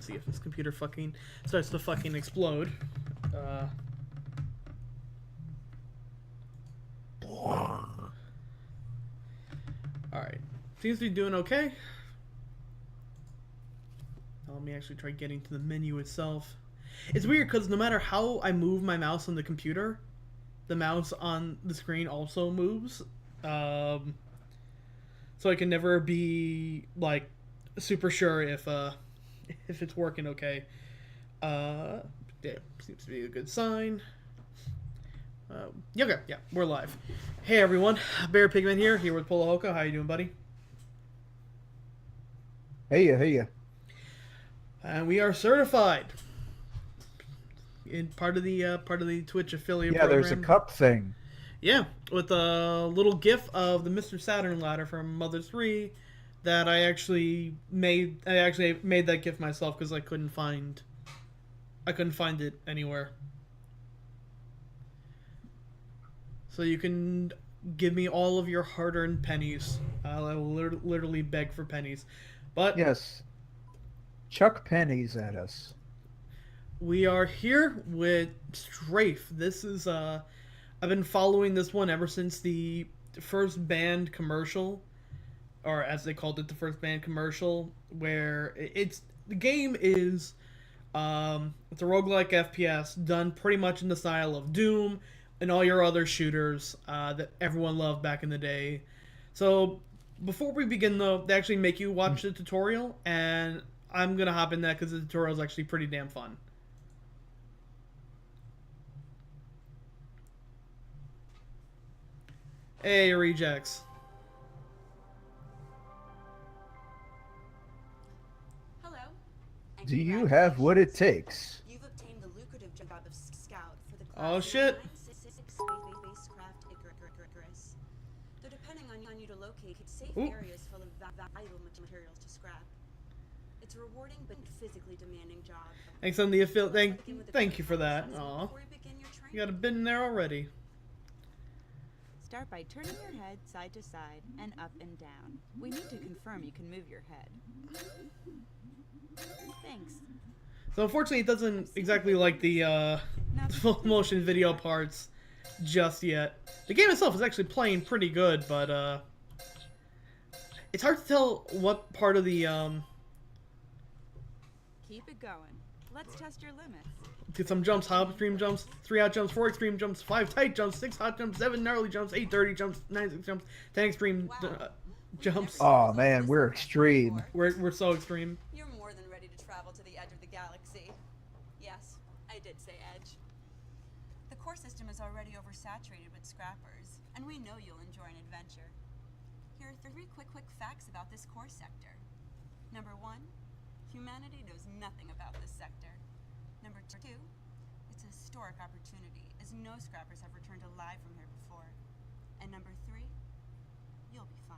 see if this computer fucking starts to fucking explode. Alright. Seems to be doing okay. Let me actually try getting to the menu itself. It's weird because no matter how I move my mouse on the computer, the mouse on the screen also moves. So I can never be like super sure if it's working okay. Yeah, seems to be a good sign. Okay, yeah, we're live. Hey everyone, Bearpigman here with Polo Hoka. How you doing, buddy? Hey. And we are certified in part of the Twitch affiliate Yeah, program. there's a cup thing. Yeah, with a little GIF of the Mr. Saturn ladder from Mother 3 that I actually made. I actually made that GIF myself because I couldn't find it anywhere. So you can give me all of your hard-earned pennies. I will literally beg for pennies. But Yes. Chuck pennies at us. we are here with Strafe. This is I've been following this one ever since the first band commercial, or as they called it, the first band commercial, where the game is it's a roguelike FPS done pretty much in the style of Doom and all your other shooters that everyone loved back in the day. So before we begin, though, they actually make you watch the tutorial, and I'm gonna hop in that because the tutorial is actually pretty damn fun. Hey, rejects. Hello. And Do you have what it takes? You've obtained the lucrative job of scout for the Oh, class shit. spacecraft Icarus. They're depending on you to locate safe Ooh. areas full of valuable materials to scrap. It's a rewarding but physically demanding job. Thanks on the affiliate. Thank you for that. Aw, Before we begin your training, you got a bit in there already. Start by turning your head side to side and up and down. We need to confirm you can move your head. Thanks. So unfortunately, it doesn't exactly like the full motion video parts just yet. The game itself is actually playing pretty good, but it's hard to tell what part of the Keep it going. Let's test your limits. Get some jumps, hop extreme jumps, 3 hot jumps, 4 extreme jumps, 5 tight jumps, 6 hot jumps, 7 gnarly jumps, 8 dirty jumps, 9 6 jumps, 10 extreme jumps. Oh man, we're extreme. We're so extreme. you're more than ready to travel to the edge of the galaxy. Yes, I did say edge. The core system is already oversaturated with scrappers, and we know you'll enjoy an adventure. Here are 3 quick facts about this core sector. Number 1, humanity knows nothing about this sector. Number 2, it's a historic opportunity, as no scrappers have returned alive from here before. And number 3, you'll be fine.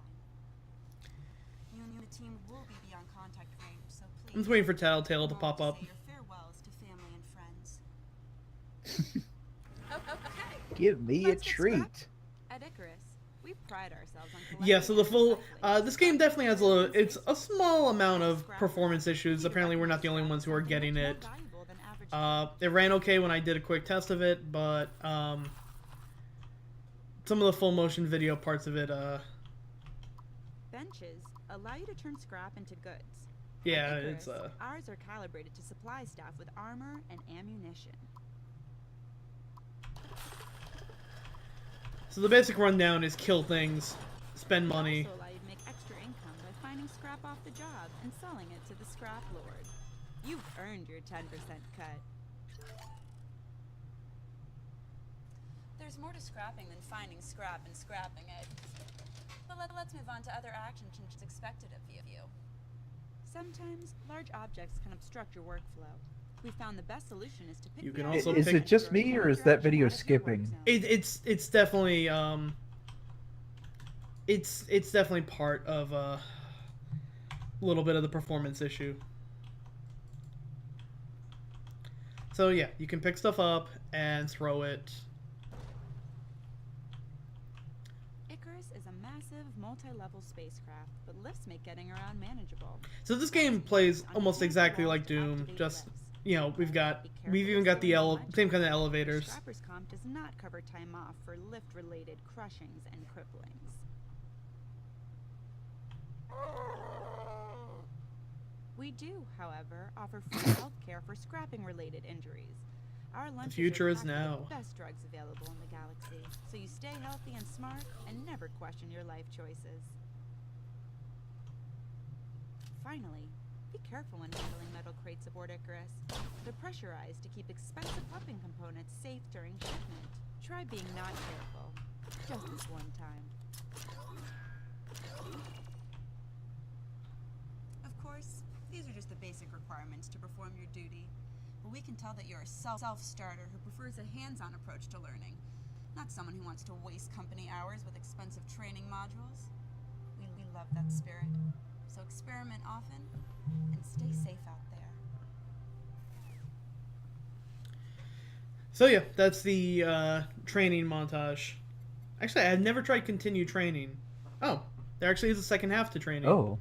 You and the team will be beyond contact range, so please. I'm just waiting for Tattletale to pop up. Say your farewells to family and friends. Okay. Give me a Let's get treat. At Icarus, we pride ourselves on Yeah, so the full recycling. this game definitely has it's a small amount of performance issues. Apparently, we're not the only ones who are getting it. It ran okay when I did a quick test of it, but some of the full motion video parts of it, Benches allow you to turn scrap into goods. yeah, At it's Icarus, ours are calibrated to supply staff with armor and ammunition. So the basic rundown is kill things, spend money. Also allow you to make extra income by finding scrap off the job and selling it to the scrap lord. You've earned your 10% cut. There's more to scrapping than finding scrap and scrapping it. But let's move on to other action changes expected of you. Sometimes large objects can obstruct your workflow. We found the best solution is to pick You the can items also Is pick- it just me or is that video out of your work skipping? zone. It's definitely it's definitely part of a little bit of the performance issue. So yeah, you can pick stuff up and throw it. Icarus is a massive, multi-level spacecraft, but lifts make getting around manageable. So this game plays almost exactly like Doom, just, you know, we've even got the same kind of elevators. Scrapper's comp does not cover time off for lift-related crushings and cripplings. We do, however, offer free health care for scrapping-related injuries. Our lunches future are is packed with now. the best drugs available in the galaxy, so you stay healthy and smart and never question your life choices. Finally, be careful when handling metal crates aboard Icarus. They're pressurized to keep expensive pumping components safe during shipment. Try being not careful, just this one time. Of course, these are just the basic requirements to perform your duty. But we can tell that you're a self-starter who prefers a hands-on approach to learning, not someone who wants to waste company hours with expensive training modules. We love that spirit. So experiment often and stay safe out there. So yeah, that's the training montage. Actually, I've never tried continue training. Oh, there actually is a second half to training. Oh.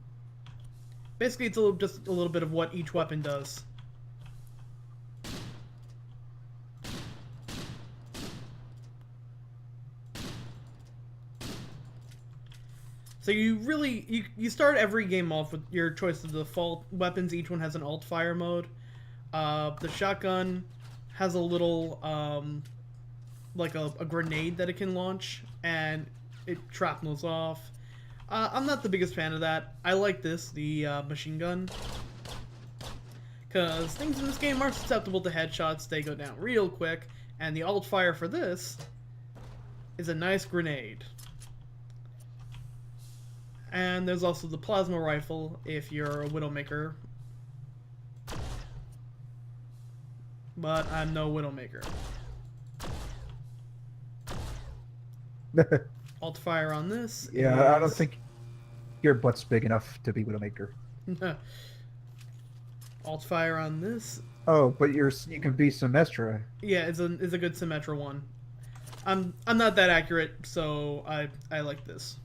Basically, it's just a little bit of what each weapon does. So you start every game off with your choice of default weapons. Each one has an alt fire mode. The shotgun has a little like a grenade that it can launch, and it shrapnels off. I'm not the biggest fan of that. I like the machine gun, because things in this game are susceptible to headshots. They go down real quick, and the alt fire for this is a nice grenade. And there's also the plasma rifle if you're a Widowmaker. But I'm no Widowmaker. Alt fire on this. Yeah, I don't think your butt's big enough to be Widowmaker. Alt fire on this. Oh, but you can be Symmetra. Yeah, it's a good Symmetra one. I'm not that accurate, so I like this.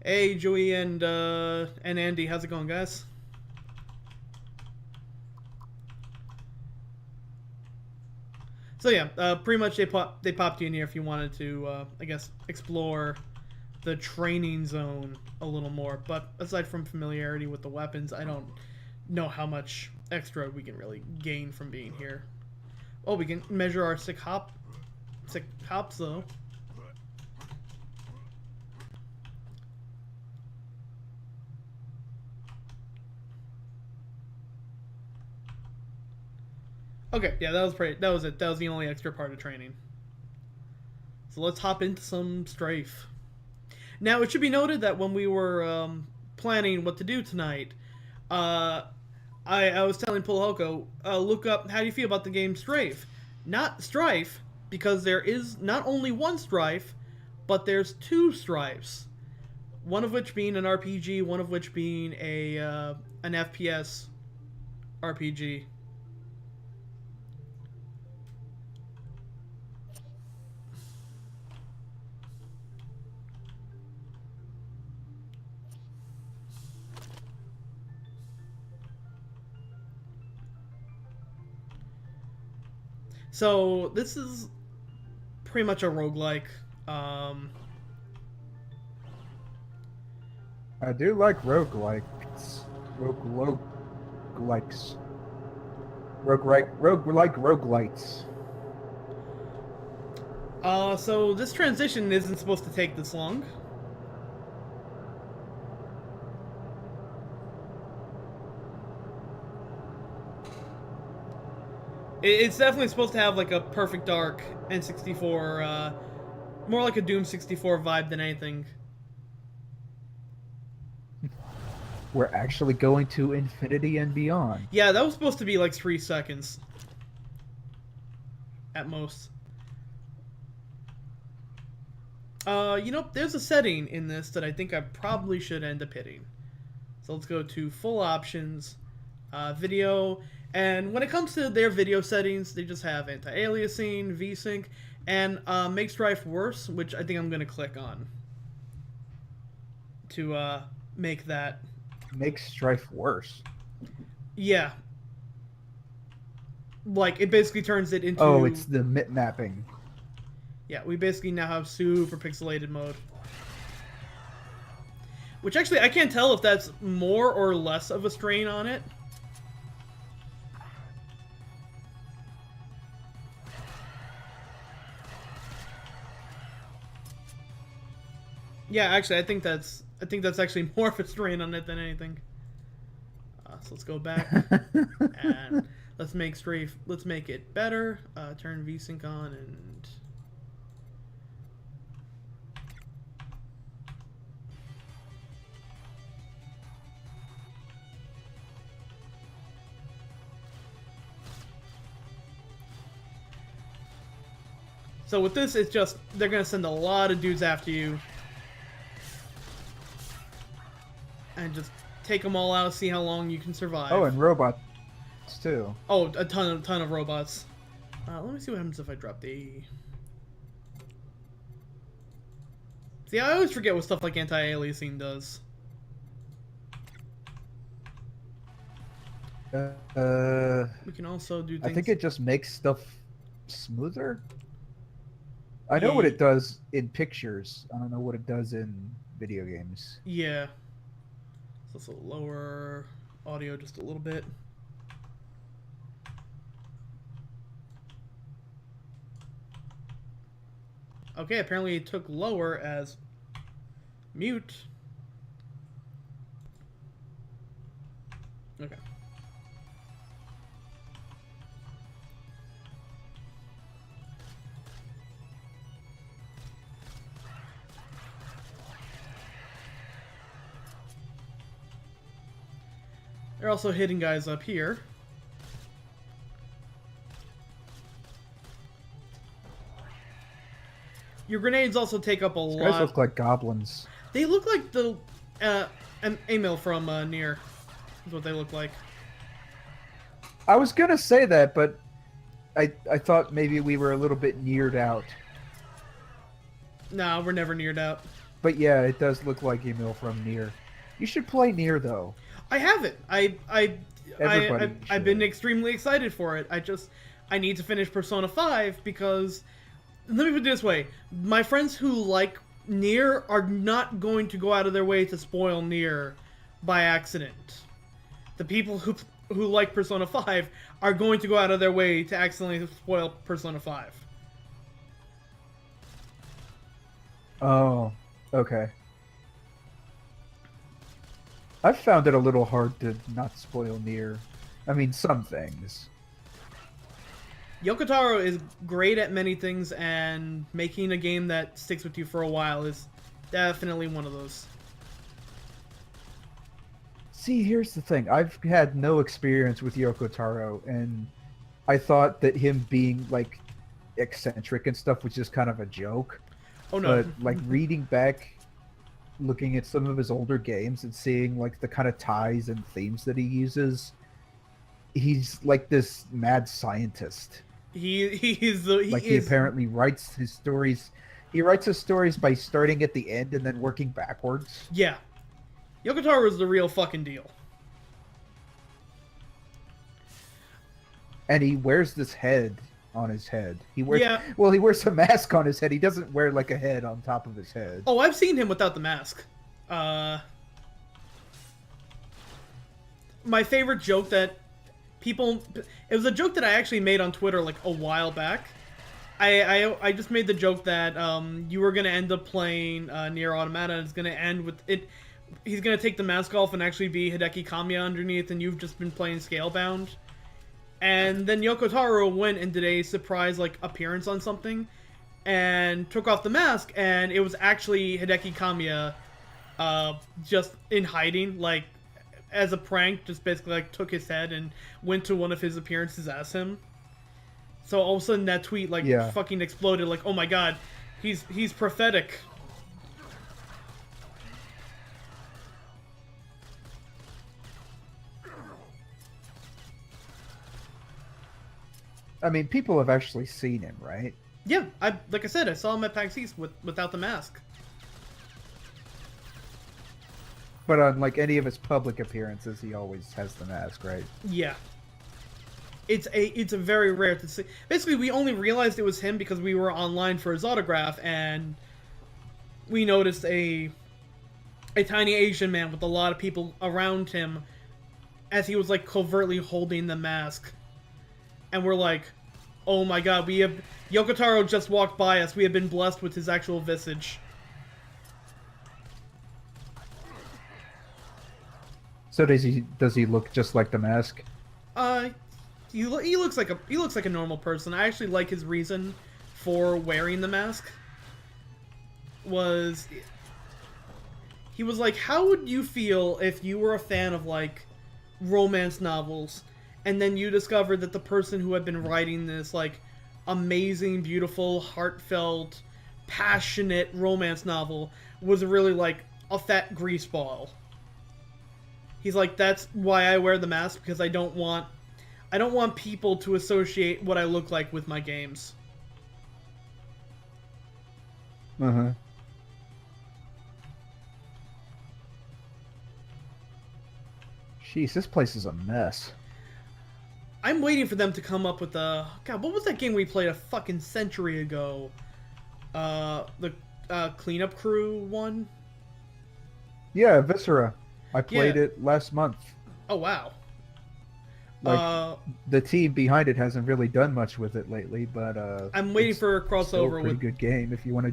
Hey, Joey and Andy, how's it going, guys? So yeah, pretty much they popped you in here if you wanted to, I guess, explore the training zone a little more. But aside from familiarity with the weapons, I don't know how much extra we can really gain from being here. Oh, we can measure our sick hops though. Okay, yeah, that was it. That was the only extra part of training. So let's hop into some Strafe. Now, it should be noted that when we were planning what to do tonight, I was telling Pulhoko, look up how do you feel about the game Strafe. Not Strife, because there is not only one Strife, but there's two Strifes. One of which being an RPG, one of which being an FPS RPG. So, this is pretty much a roguelike. I do like roguelikes. Roguelikes. Roguelites. So this transition isn't supposed to take this long. It's definitely supposed to have like a Perfect Dark N64, more like a Doom 64 vibe than anything. We're actually going to infinity and beyond. Yeah, that was supposed to be like 3 seconds. At most. You know, there's a setting in this that I think I probably should end up hitting. So let's go to full options, video, and when it comes to their video settings, they just have anti-aliasing, VSync, and make Strife worse, which I think I'm gonna click on to make that. Makes Strife worse. Yeah, like it basically turns it into. Oh, it's the mapping. Yeah, we basically now have super pixelated mode. Which actually, I can't tell if that's more or less of a strain on it. Yeah, actually, I think that's actually more of a strain on it than anything. So let's go back and let's make Strafe. Let's make it better. Turn VSync on and. So with this, it's just they're gonna send a lot of dudes after you, and just take them all out, see how long you can survive. Oh, and robots too. Oh, a ton of robots. Let me see what happens if I drop the. See, I always forget what stuff like anti-aliasing does. We can also do things. I think it just makes stuff smoother. I know what it does in pictures. I don't know what it does in video games. Yeah. So let's lower audio just a little bit. Okay, apparently it took lower as mute. Okay. They're also hitting guys up here. Your grenades also take up a lot. Guys look like goblins. They look like the Emil from Nier. Is what they look like. I was gonna say that, but I thought maybe we were a little bit neared out. No, we're never neared out. But yeah, it does look like Emil from Nier. You should play Nier though. I haven't. I've been extremely excited for it. I need to finish Persona 5 because let me put it this way: my friends who like Nier are not going to go out of their way to spoil Nier by accident. The people who like Persona 5 are going to go out of their way to accidentally spoil Persona 5. Oh, okay. I've found it a little hard to not spoil Nier. I mean, some things. Yoko Taro is great at many things, and making a game that sticks with you for a while is definitely one of those. See, here's the thing. I've had no experience with Yoko Taro, and I thought that him being, like, eccentric and stuff was just kind of a joke. Oh, no. But, like, reading back, looking at some of his older games and seeing, like, the kind of ties and themes that he uses, he's, like, this mad scientist. He apparently writes his stories. He writes his stories by starting at the end and then working backwards. Yeah. Yoko Taro is the real fucking deal. And he wears this head on his head. He wears a mask on his head. He doesn't wear like a head on top of his head. Oh, I've seen him without the mask. My favorite joke that it was a joke that I actually made on Twitter like a while back. I just made the joke that you were gonna end up playing Nier Automata, and it's gonna end with it. He's gonna take the mask off and actually be Hideki Kamiya underneath, and you've just been playing Scalebound. And then Yoko Taro went and did a surprise like appearance on something, and took off the mask, and it was actually Hideki Kamiya, just in hiding, like as a prank. Just basically like took his head and went to one of his appearances as him. So all of a sudden that tweet like fucking exploded. Like, oh my god, he's prophetic. I mean, people have actually seen him, right? Yeah, like I said, I saw him at PAX East without the mask. But on like any of his public appearances, he always has the mask, right? Yeah. It's a very rare to see. Basically, we only realized it was him because we were online for his autograph, and we noticed a tiny Asian man with a lot of people around him as he was like covertly holding the mask. And we're like, oh my god, we have Yoko Taro just walked by us. We have been blessed with his actual visage. So does he look just like the mask? He looks like a normal person. I actually like his reason for wearing the mask. He was like, how would you feel if you were a fan of like romance novels, and then you discovered that the person who had been writing this like amazing, beautiful, heartfelt, passionate romance novel was really like a fat greaseball. He's like, that's why I wear the mask, because I don't want people to associate what I look like with my games. Uh-huh. Jeez, this place is a mess. I'm waiting for them to come up with a... God, what was that game we played a fucking century ago? The Cleanup Crew one? Yeah, Viscera. I played it last month. Oh, wow. Like, the team behind it hasn't really done much with it lately, but I'm waiting for a crossover still a pretty with... good game if you want to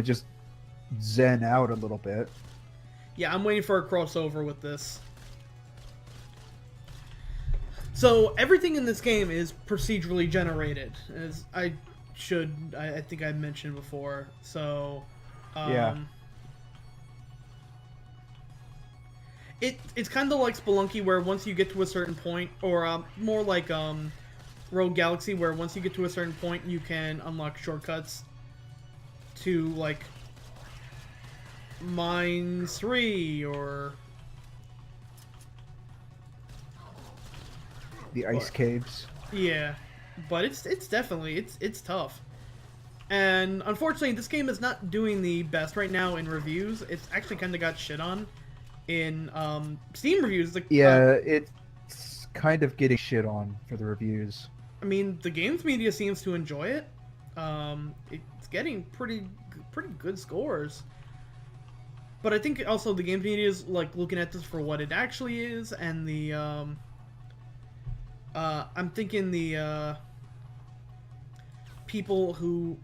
just zen out a little bit. Yeah, I'm waiting for a crossover with this. So, everything in this game is procedurally generated, as I think I mentioned before. So, yeah. It's kind of like Spelunky, where once you get to a certain point, or more like Rogue Galaxy, where once you get to a certain point, you can unlock shortcuts to, like, Mine 3, or... The ice caves. Yeah, but it's definitely, it's tough. And unfortunately, this game is not doing the best right now in reviews. It's actually kind of got shit on in Steam reviews. Like, yeah, it's kind of getting shit on for the reviews. I mean, the games media seems to enjoy it. It's getting pretty good scores. But I think also the games media is like looking at this for what it actually is, and the I'm thinking the people who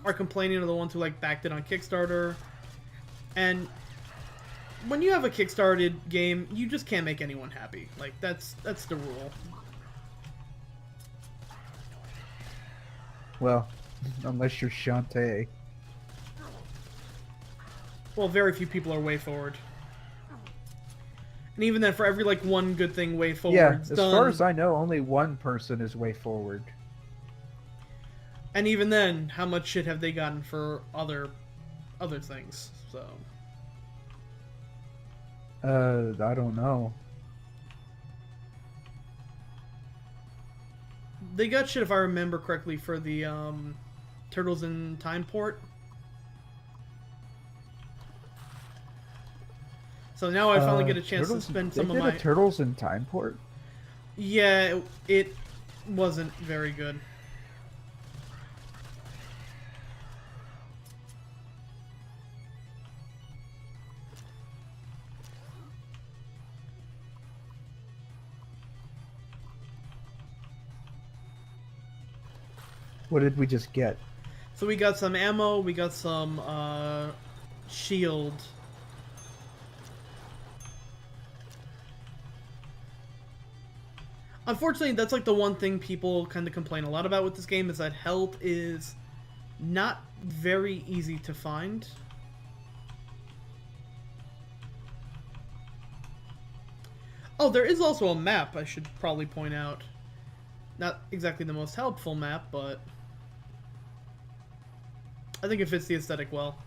are complaining are the ones who like backed it on Kickstarter. And when you have a Kickstarted game, you just can't make anyone happy. Like, that's the rule. Well, unless you're Shantae. Well, very few people are way forward. And even then, for every, like, one good thing way forward, Yeah, as far as I know, only one person is way forward. And even then, how much shit have they gotten for other things? So... I don't know. They got shit, if I remember correctly, for the Turtles in Time port. So now I finally get a chance to spend some of my... They did a Turtles in Time port? Yeah, it wasn't very good. What did we just get? So we got some ammo, we got some shield. Unfortunately, that's like the one thing people kind of complain a lot about with this game, is that health is not very easy to find. Oh, there is also a map, I should probably point out. Not exactly the most helpful map, but I think it fits the aesthetic well.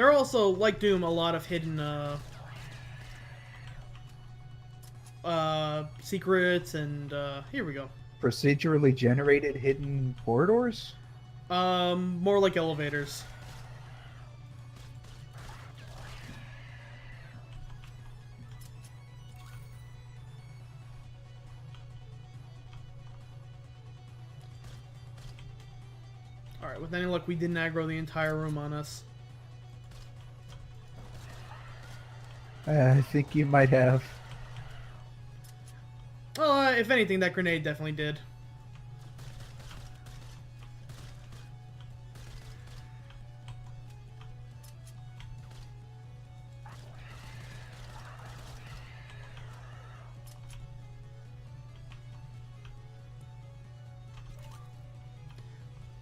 There are also, like Doom, a lot of hidden secrets and here we go. Procedurally generated hidden corridors? More like elevators. Alright, with any luck, we didn't aggro the entire room on us. I think you might have. Well, if anything, that grenade definitely did.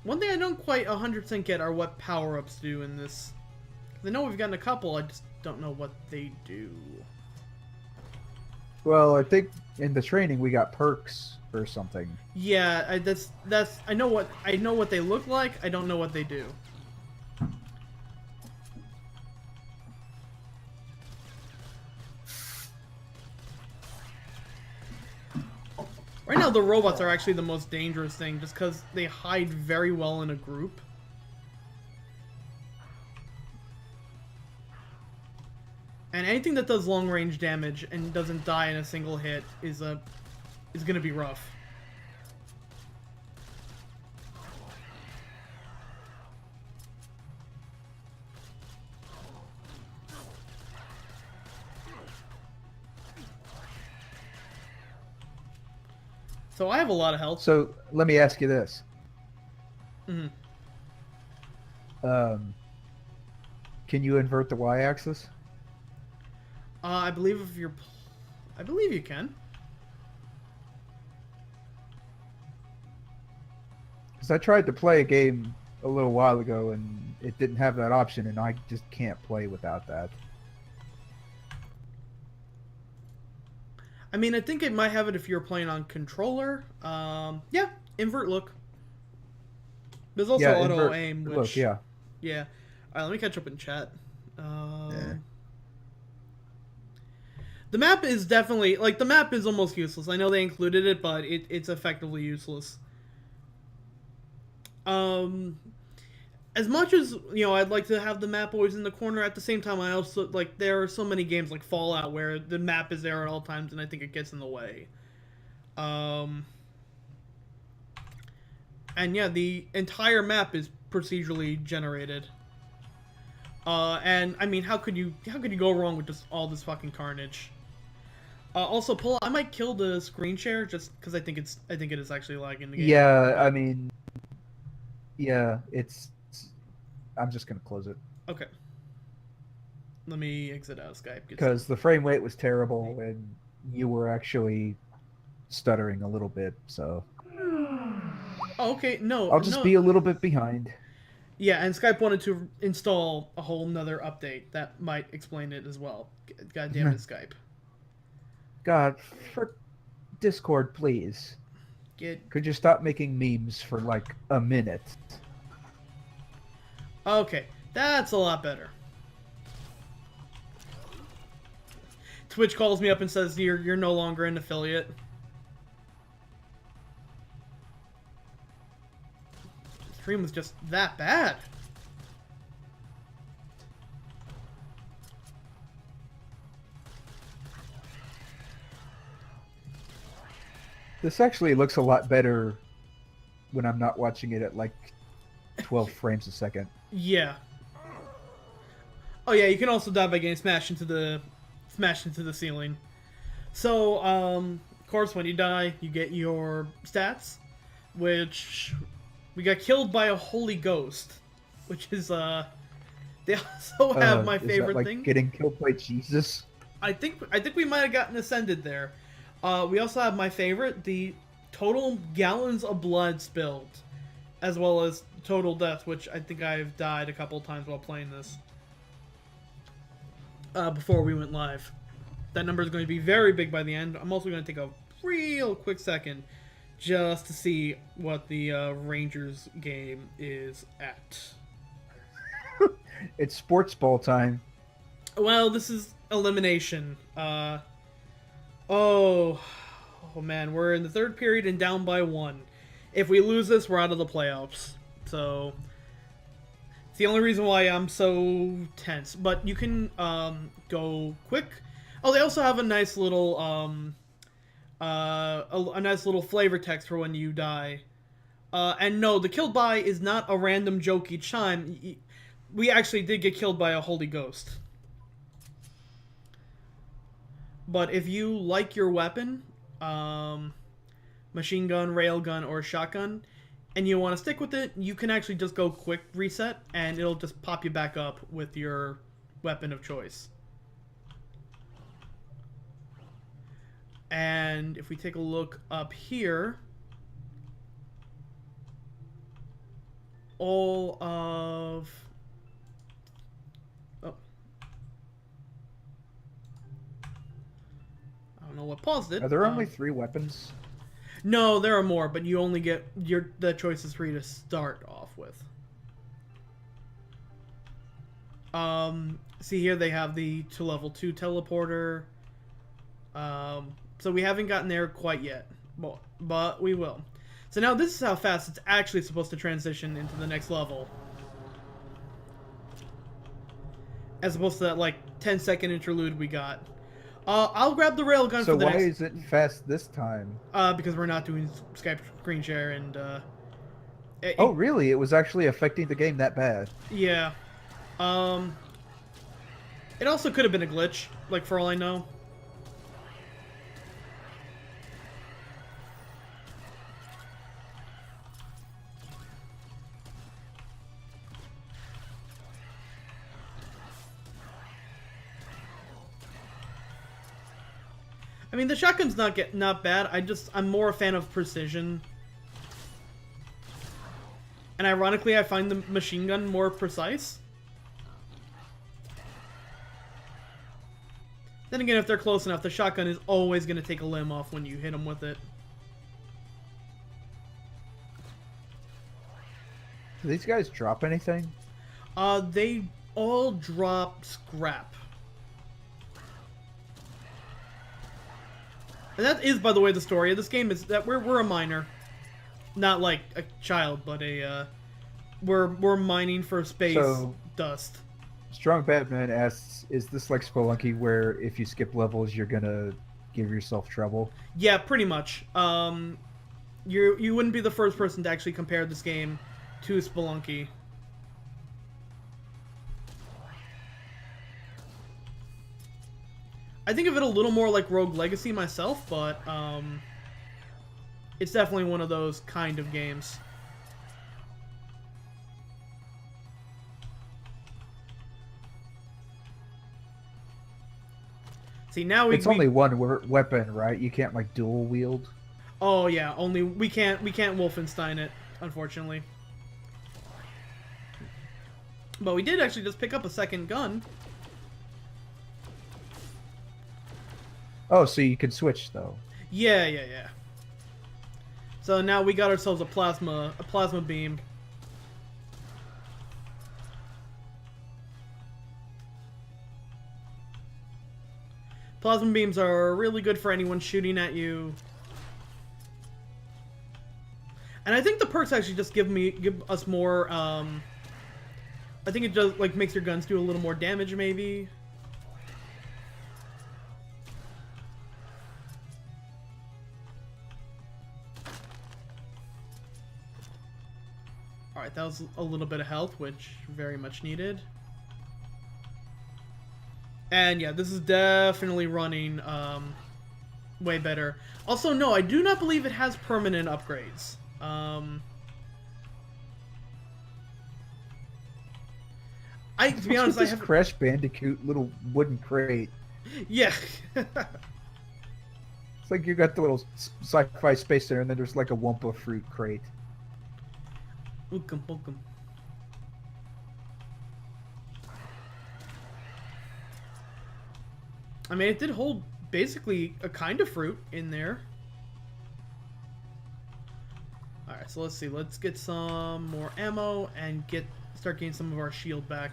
One thing I don't quite 100% get are what power-ups do in this. 'Cause I know we've gotten a couple, I just don't know what they do. Well, I think in the training we got perks or something. Yeah, that's I know what they look like. I don't know what they do. Right now, the robots are actually the most dangerous thing, just because they hide very well in a group. And anything that does long-range damage and doesn't die in a single hit is gonna be rough. So I have a lot of health. So let me ask you this. Mhm. Can you invert the y-axis? I believe if you're, I believe you can. Because I tried to play a game a little while ago and it didn't have that option, and I just can't play without that. I mean, I think it might have it if you're playing on controller. Yeah, invert look. There's also auto invert aim, which look, yeah. yeah. All right, let me catch up in chat. Yeah. The map is definitely the map is almost useless. I know they included it, but it's effectively useless. As much as I'd like to have the map always in the corner. At the same time, I also there are so many games like Fallout where the map is there at all times, and I think it gets in the way. And yeah, the entire map is procedurally generated. And I mean, how could you go wrong with just all this fucking carnage? Also, Paul, I might kill the screen share just because I think it is actually lagging the game. Yeah, I mean, yeah, I'm just gonna close it Okay. Let me exit out of Skype. because the frame rate was terrible and you were actually stuttering a little bit. So Oh, okay. No, I'll just be a little bit behind. Yeah, and Skype wanted to install a whole nother update that might explain it as well. God damn it, Skype. God, for Discord, please. Could you stop making memes for like a minute? Okay, that's a lot better. Twitch calls me up and says you're no longer an affiliate. The stream was just that bad. This actually looks a lot better when I'm not watching it at like 12 frames a second. Yeah. Oh yeah, you can also die by getting smashed into the ceiling. So, of course, when you die, you get your stats, which we got killed by a holy ghost, which is they also have my favorite is that like thing. Getting killed by Jesus. I think we might have gotten ascended there. We also have my favorite, the total gallons of blood spilled, as well as total death, which I think I've died a couple times while playing this. Before we went live. That number is going to be very big by the end. I'm also going to take a real quick second just to see what the Rangers game is at. It's sports ball time. Well, this is elimination. Oh man, we're in the third period and down by 1. If we lose this, we're out of the playoffs. So it's the only reason why I'm so tense. But you can go quick. Oh, they also have a nice little a nice little flavor text for when you die. And no, the killed by is not a random joke each time. We actually did get killed by a holy ghost. But if you like your weapon, machine gun, railgun, or shotgun, and you want to stick with it, you can actually just go quick reset, and it'll just pop you back up with your weapon of choice. And if we take a look up here, all of... Oh. I don't know what paused it. Are there only 3 weapons? No, there are more, but you only get the choices for you to start off with. See here they have the to level 2 teleporter. So we haven't gotten there quite yet, but we will. So now this is how fast it's actually supposed to transition into the next level. As opposed to that, like, 10-second interlude we got. I'll grab the railgun for the next... So why is it fast this time? Because we're not doing Skype Screenshare and, Oh, really? It was actually affecting the game that bad? Yeah. It also could have been a glitch, like, for all I know. I mean, the shotgun's not bad. I'm more a fan of precision. And ironically, I find the machine gun more precise. Then again, if they're close enough, the shotgun is always going to take a limb off when you hit them with it. Do these guys drop anything? They all drop scrap. And that is, by the way, the story of this game is that we're a miner. Not like a child, but we're mining for space dust. Strong Batman asks, is this like Spelunky where if you skip levels you're gonna give yourself trouble? Yeah, pretty much. You wouldn't be the first person to actually compare this game to Spelunky. I think of it a little more like Rogue Legacy myself, but it's definitely one of those kind of games. See, now it's only one weapon, right? You can't like dual wield. Oh yeah, only we can't Wolfenstein it, unfortunately. But we did actually just pick up a second gun. Oh, so you can switch though. Yeah. So now we got ourselves a plasma beam. Plasma beams are really good for anyone shooting at you. And I think the perks actually just give us more, I think it just, like, makes your guns do a little more damage, maybe. Alright, that was a little bit of health, which very much needed. And yeah, this is definitely running way better. Also, no, I do not believe it has permanent upgrades. To be honest, I have Crash Bandicoot little wooden crate. Yeah. It's like you got the little sci-fi space center, and then there's like a Wumpa fruit crate. Welcome. I mean, it did hold basically a kind of fruit in there. Alright, so let's see. Let's get some more ammo and start getting some of our shield back.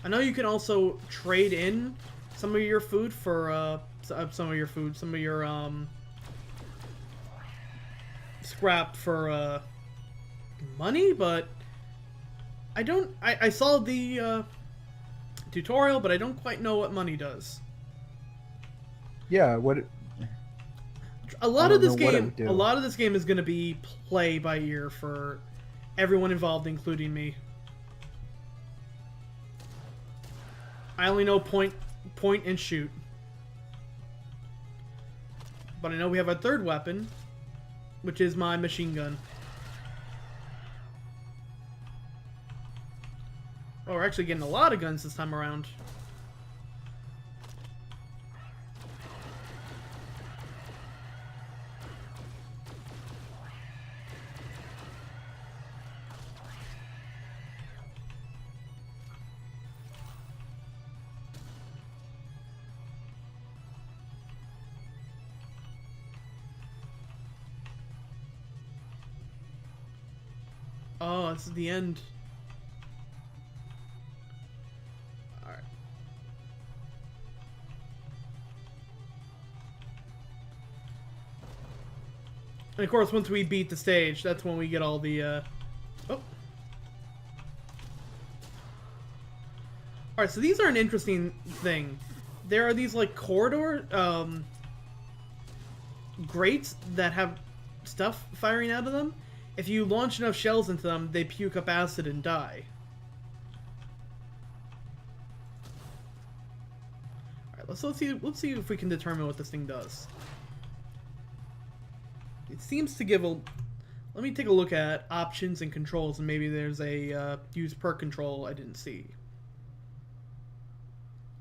I know you can also trade in some of your food for some of your scrap for money, but I saw the tutorial, but I don't quite know what money does. Yeah, A lot of this know what it game, would do. a lot of this game is going to be play by ear for everyone involved, including me. I only know point and shoot, but I know we have a third weapon, which is my machine gun. Oh, we're actually getting a lot of guns this time around. Oh, this is the end. Alright. And of course, once we beat the stage, that's when we get all the, Oh. Alright, so these are an interesting thing. There are these, like, corridor, grates that have stuff firing out of them. If you launch enough shells into them, they puke up acid and die. Alright, let's see if we can determine what this thing does. It seems to give a... Let me take a look at options and controls, and maybe there's a use per control I didn't see.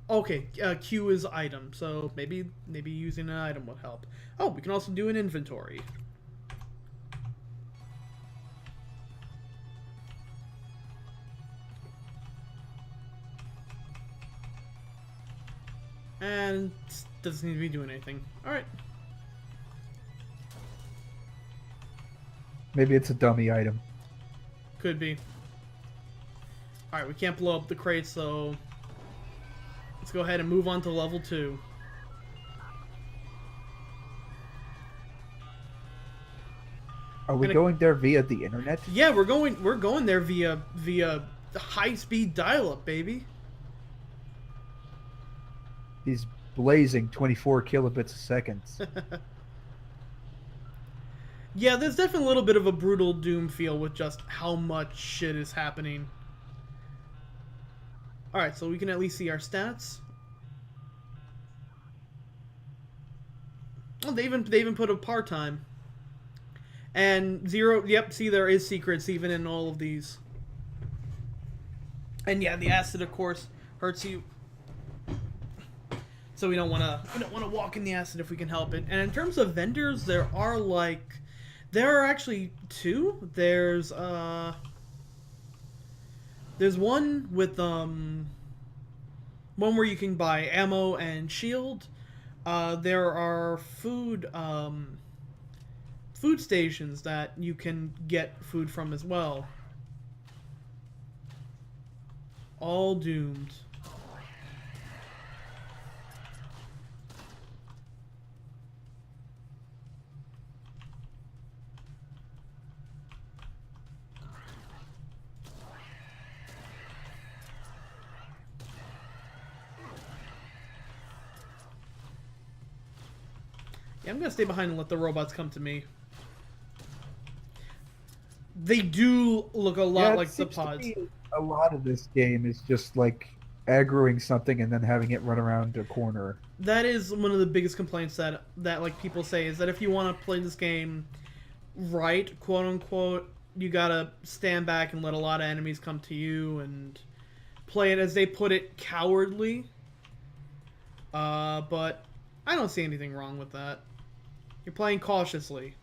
Okay, Q is item, so maybe using an item would help. Oh, we can also do an inventory. And doesn't need to be doing anything. Alright. Maybe it's a dummy item. Could be. Alright, we can't blow up the crates, so let's go ahead and move on to level 2. Are we going there via the internet? Yeah, we're going there via high-speed dial-up, baby. He's blazing 24 kilobits a second. Yeah, there's definitely a little bit of a brutal Doom feel with just how much shit is happening. Alright, so we can at least see our stats. Oh, they even put a part-time. And 0, yep, see, there is secrets even in all of these. And yeah, the acid, of course, hurts you. So we don't want to walk in the acid if we can help it. And in terms of vendors, there are actually 2. There's one with one where you can buy ammo and shield. There are food stations that you can get food from as well. All doomed. Yeah, I'm gonna stay behind and let the robots come to me. They do look a lot like the pods. A lot of this game is just like aggroing something and then having it run around a corner. That is one of the biggest complaints that like people say, is that if you want to play this game right, quote unquote, you gotta stand back and let a lot of enemies come to you and play it, as they put it, cowardly. But I don't see anything wrong with that. You're playing cautiously.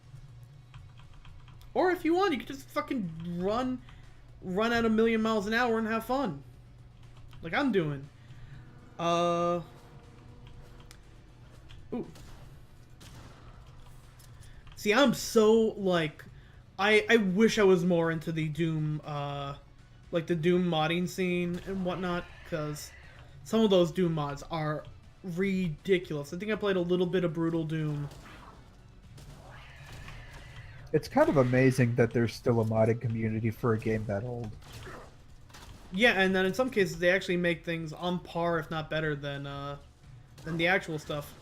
Or if you want, you could just fucking run at 1,000,000 miles an hour and have fun. Like I'm doing. Ooh. See, I'm so, like... I wish I was more into the Doom, like the Doom modding scene and whatnot. because some of those Doom mods are ridiculous. I think I played a little bit of Brutal Doom. It's kind of amazing that there's still a modding community for a game that old. Yeah, and then in some cases they actually make things on par, if not better, than the actual stuff.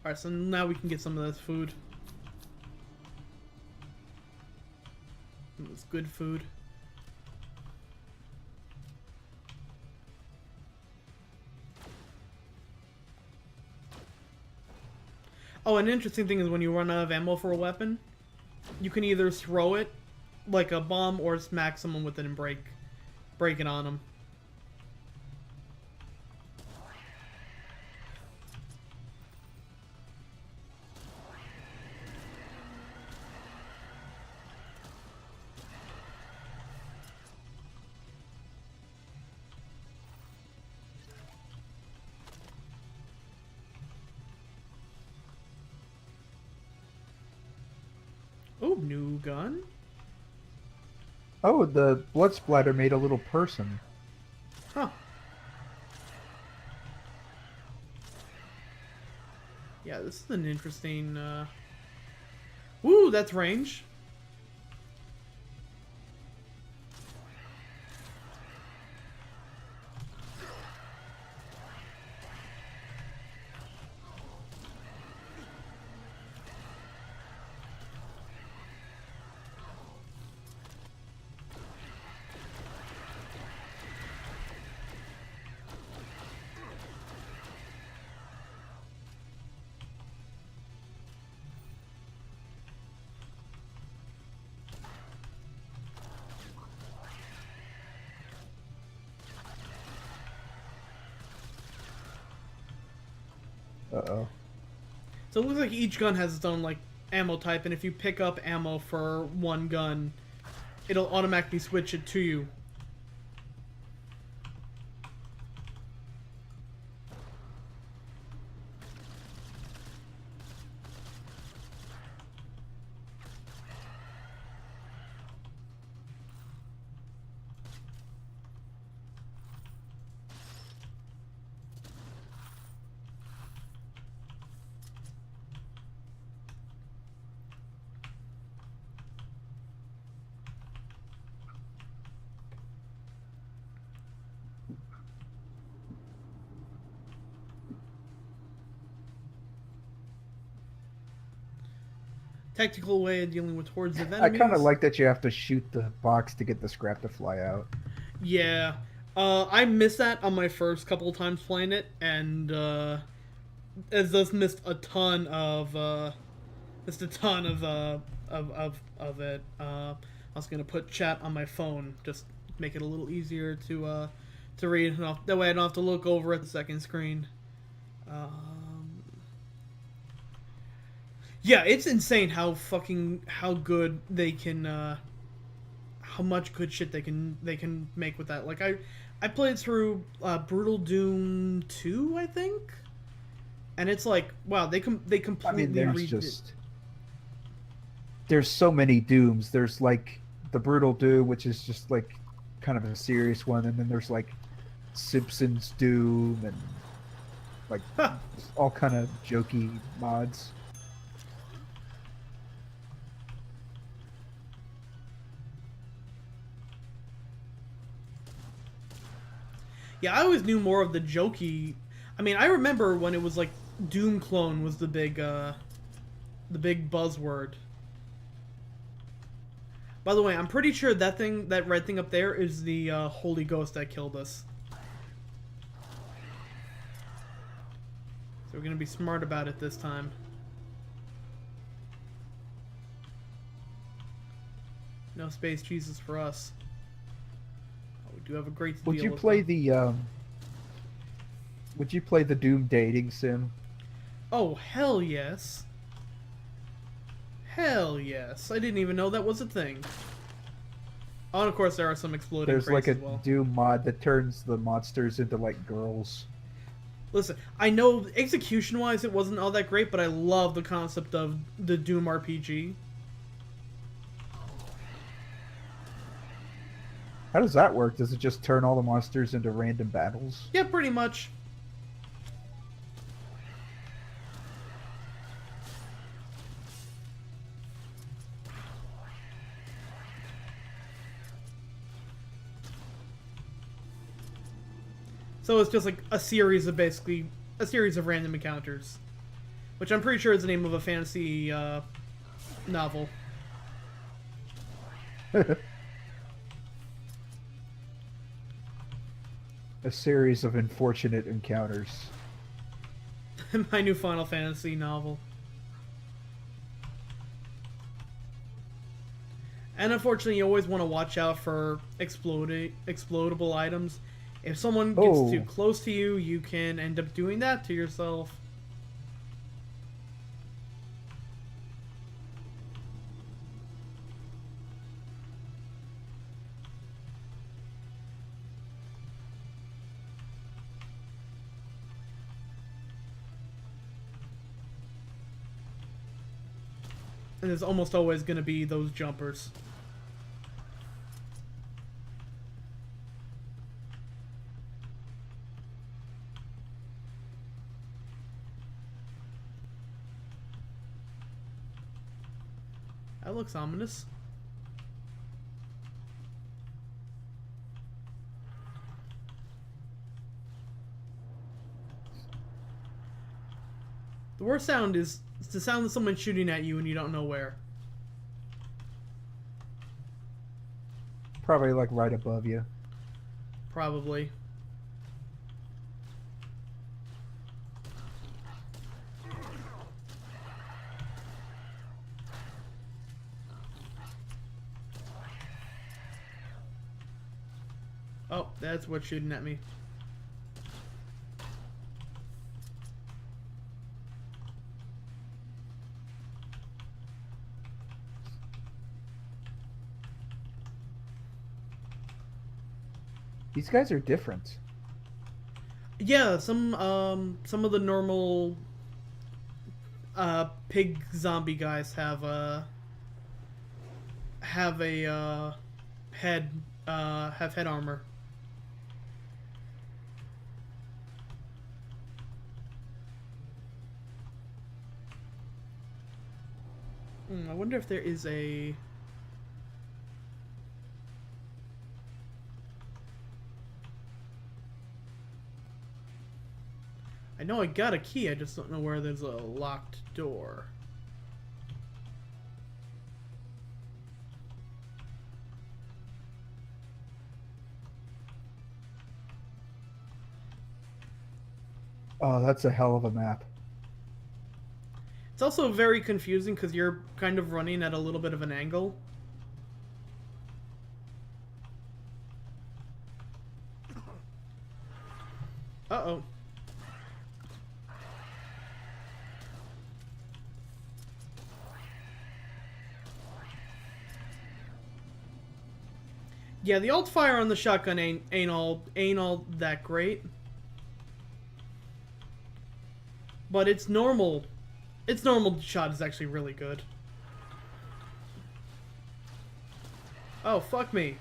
Alright, so now we can get some of this food. It's good food. Oh, an interesting thing is when you run out of ammo for a weapon, you can either throw it like a bomb or smack someone with it and break it on them. Oh, new gun. Oh, the blood splatter made a little person. Huh. Yeah, this is an interesting, Woo, that's range. Uh-oh. So it looks like each gun has its own, like, ammo type, and if you pick up ammo for one gun, it'll automatically switch it to you. Tactical way of dealing with hordes of enemies. I kind of like that you have to shoot the box to get the scrap to fly out. Yeah. I missed that on my first couple of times playing it, and as thus missed a ton of it. I was gonna put chat on my phone, just make it a little easier to read. That way I don't have to look over at the second screen. Yeah, it's insane how good they can, how much good shit they can make with that. Like I played through Brutal Doom 2, I think, and it's like, wow, they completely I mean, redid. There's so many Dooms. There's like the Brutal Doom, which is just like kind of a serious one, and then there's like Simpsons Doom and like all kind of jokey mods. Yeah, I always knew more of the jokey. I mean, I remember when it was like Doom Clone was the big buzzword. By the way, I'm pretty sure that red thing up there is the Holy Ghost that killed us. So we're gonna be smart about it this time. No space Jesus for us. We do have a great deal. Would you play the Doom dating sim? Oh, hell yes. Hell yes. I didn't even know that was a thing. Oh, and of course there are some exploding There's crates like a as well. Doom mod that turns the monsters into like girls. Listen, I know execution-wise it wasn't all that great, but I love the concept of the Doom RPG. How does that work? Does it just turn all the monsters into random battles? Yeah, pretty much. So it's just like a series of random encounters, which I'm pretty sure is the name of a fantasy novel. A series of unfortunate encounters. My new Final Fantasy novel. And unfortunately, you always want to watch out for explodable items. If someone gets too close to you, you can end up doing that to yourself. And there's almost always going to be those jumpers. That looks ominous. The worst sound is the sound of someone shooting at you and you don't know where. Probably like right above you. Probably. Oh, that's what's shooting at me. These guys are different. Yeah, some of the normal pig zombie guys have head armor. I wonder if there is a... I know I got a key, I just don't know where there's a locked door. Oh, that's a hell of a map. It's also very confusing because you're kind of running at a little bit of an angle. Uh-oh. Yeah, the alt fire on the shotgun ain't all that great. But its normal shot is actually really good. Oh, fuck me.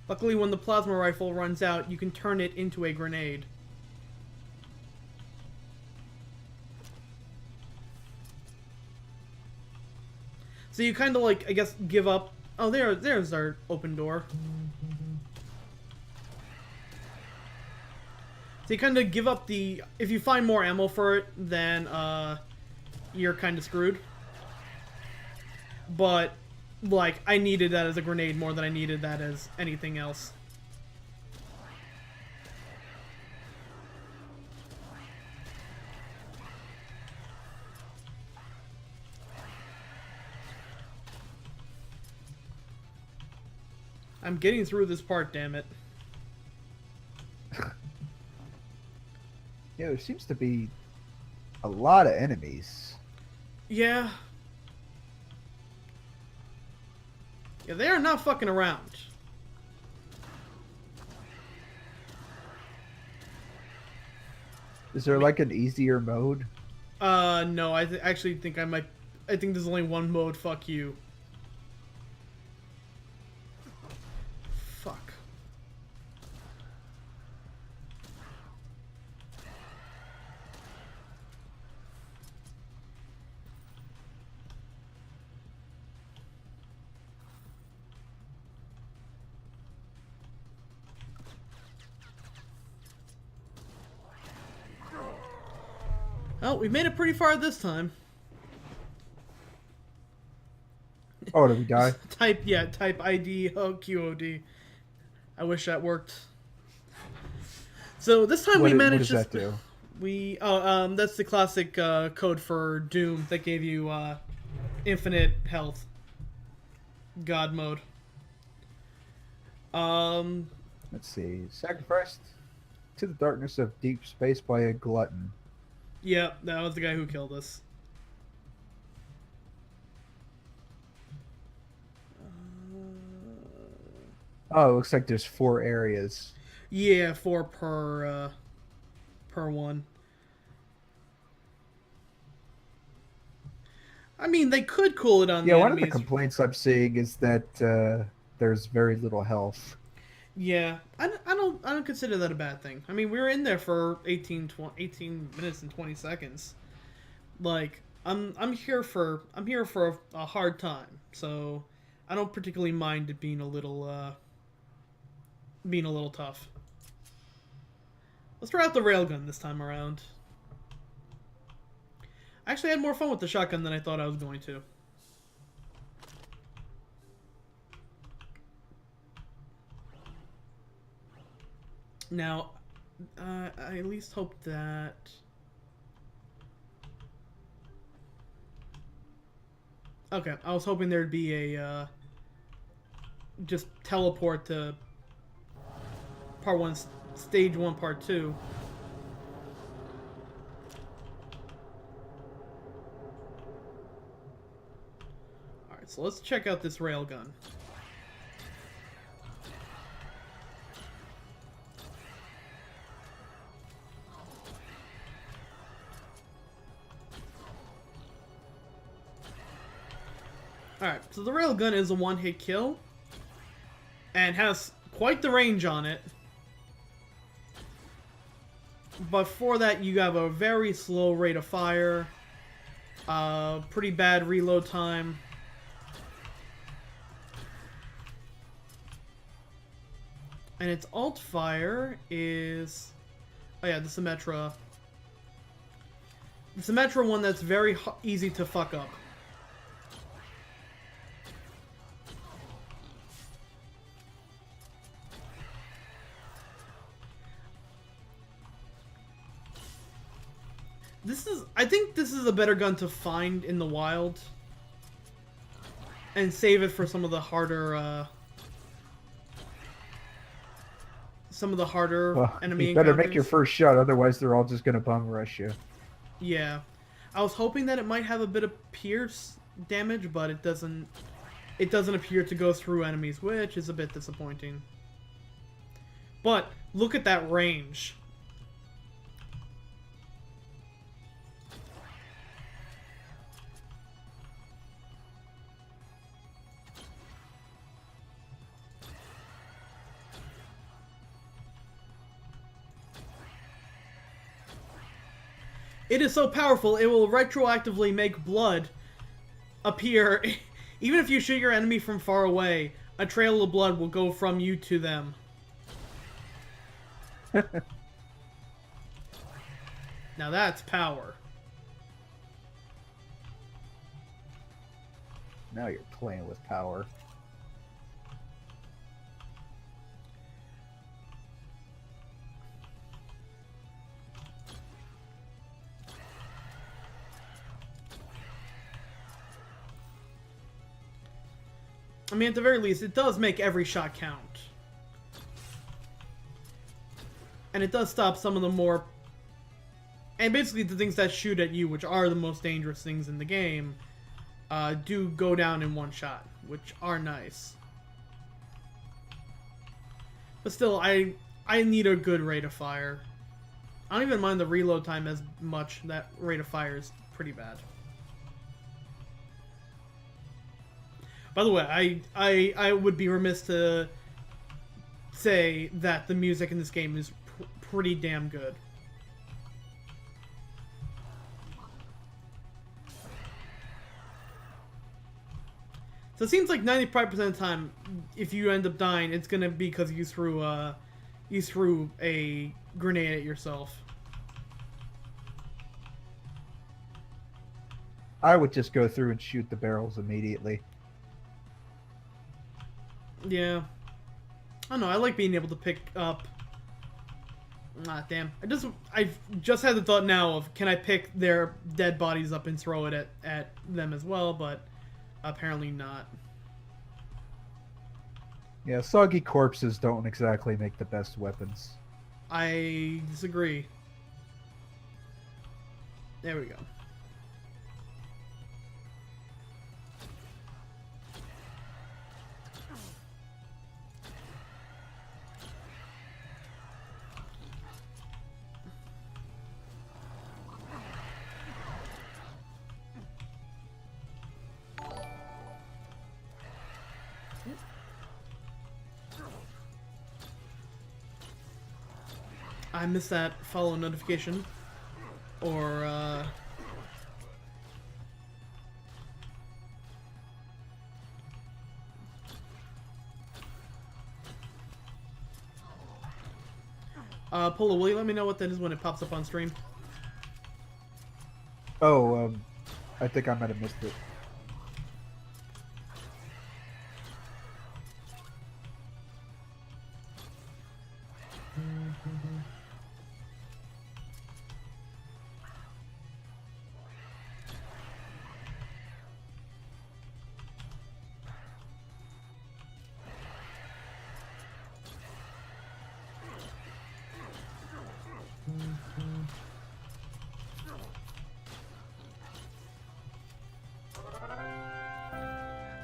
Luckily, when the plasma rifle runs out, you can turn it into a grenade. So you kind of like, I guess, give up. Oh, there's our open door. So you kind of give up the... If you find more ammo for it, then you're kind of screwed. But... like, I needed that as a grenade more than I needed that as anything else. I'm getting through this part, damn it. Yeah, there seems to be a lot of enemies. Yeah. Yeah, they are not fucking around. Is there like an easier mode? No, I actually think I might. I think there's only one mode. Fuck you. Fuck. Oh, we made it pretty far this time. Oh, did we die? Type ID QOD. I wish that worked. So this time we managed what does that do? That's the classic code for Doom that gave you infinite health. God mode. Let's see. Sacrificed to the darkness of deep space by a glutton. Yeah, that was the guy who killed us. Oh, it looks like there's 4 areas. Yeah, 4 per one. I mean, they could cool it on the One of the enemies. complaints I'm seeing is that there's very little health. Yeah, I don't consider that a bad thing. I mean, we were in there for 18 minutes and 20 seconds. Like, I'm here for a hard time, so I don't particularly mind it being a little tough. Let's try out the railgun this time around. I actually had more fun with the shotgun than I thought I was going to. Now, I at least hope that... Okay, I was hoping there'd be a, just teleport to part 1, stage 1, part 2. Alright, so let's check out this railgun. Alright, so the railgun is a one-hit kill, and has quite the range on it. But for that, you have a very slow rate of fire, pretty bad reload time. And its alt fire is... Oh yeah, the Symmetra. The Symmetra one that's very easy to fuck up. I think this is a better gun to find in the wild. And save it for some of the harder, enemy you better encounters. make your first shot, otherwise they're all just gonna bum rush you. Yeah. I was hoping that it might have a bit of pierce damage, but it doesn't appear to go through enemies, which is a bit disappointing. But look at that range. It is so powerful, it will retroactively make blood appear. Even if you shoot your enemy from far away, a trail of blood will go from you to them. Now that's power. Now you're playing with power. I mean, at the very least, it does make every shot count. And it does stop some of the more And basically the things that shoot at you, which are the most dangerous things in the game, do go down in one shot, which are nice. But still, I need a good rate of fire. I don't even mind the reload time as much. That rate of fire is pretty bad. By the way, I would be remiss to say that the music in this game is pretty damn good. So it seems like 95% of the time, if you end up dying, it's gonna be because you threw a grenade at yourself. I would just go through and shoot the barrels immediately. Yeah. I don't know, I like being able to pick up... Ah, damn. I've just had the thought now of, can I pick their dead bodies up and throw it at them as well, but apparently not. Yeah, soggy corpses don't exactly make the best weapons. I disagree. There we go. I missed that follow notification. Or, Polo, will you let me know what that is when it pops up on stream? Oh, I think I might have missed it.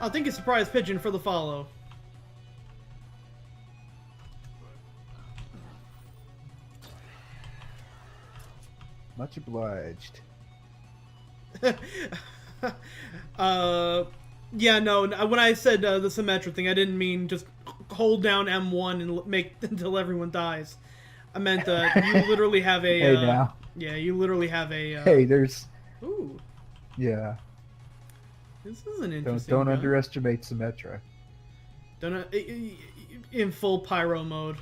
Oh, thank you, Surprise Pigeon, for the follow. Much obliged. Yeah, no, when I said the Symmetra thing, I didn't mean just hold down M1 and make until everyone dies. I meant you literally have a... Hey, now. Yeah, you literally have a... Hey, there's... Ooh, Yeah. this is an interesting Don't gun. underestimate Symmetra. Don't in full pyro mode.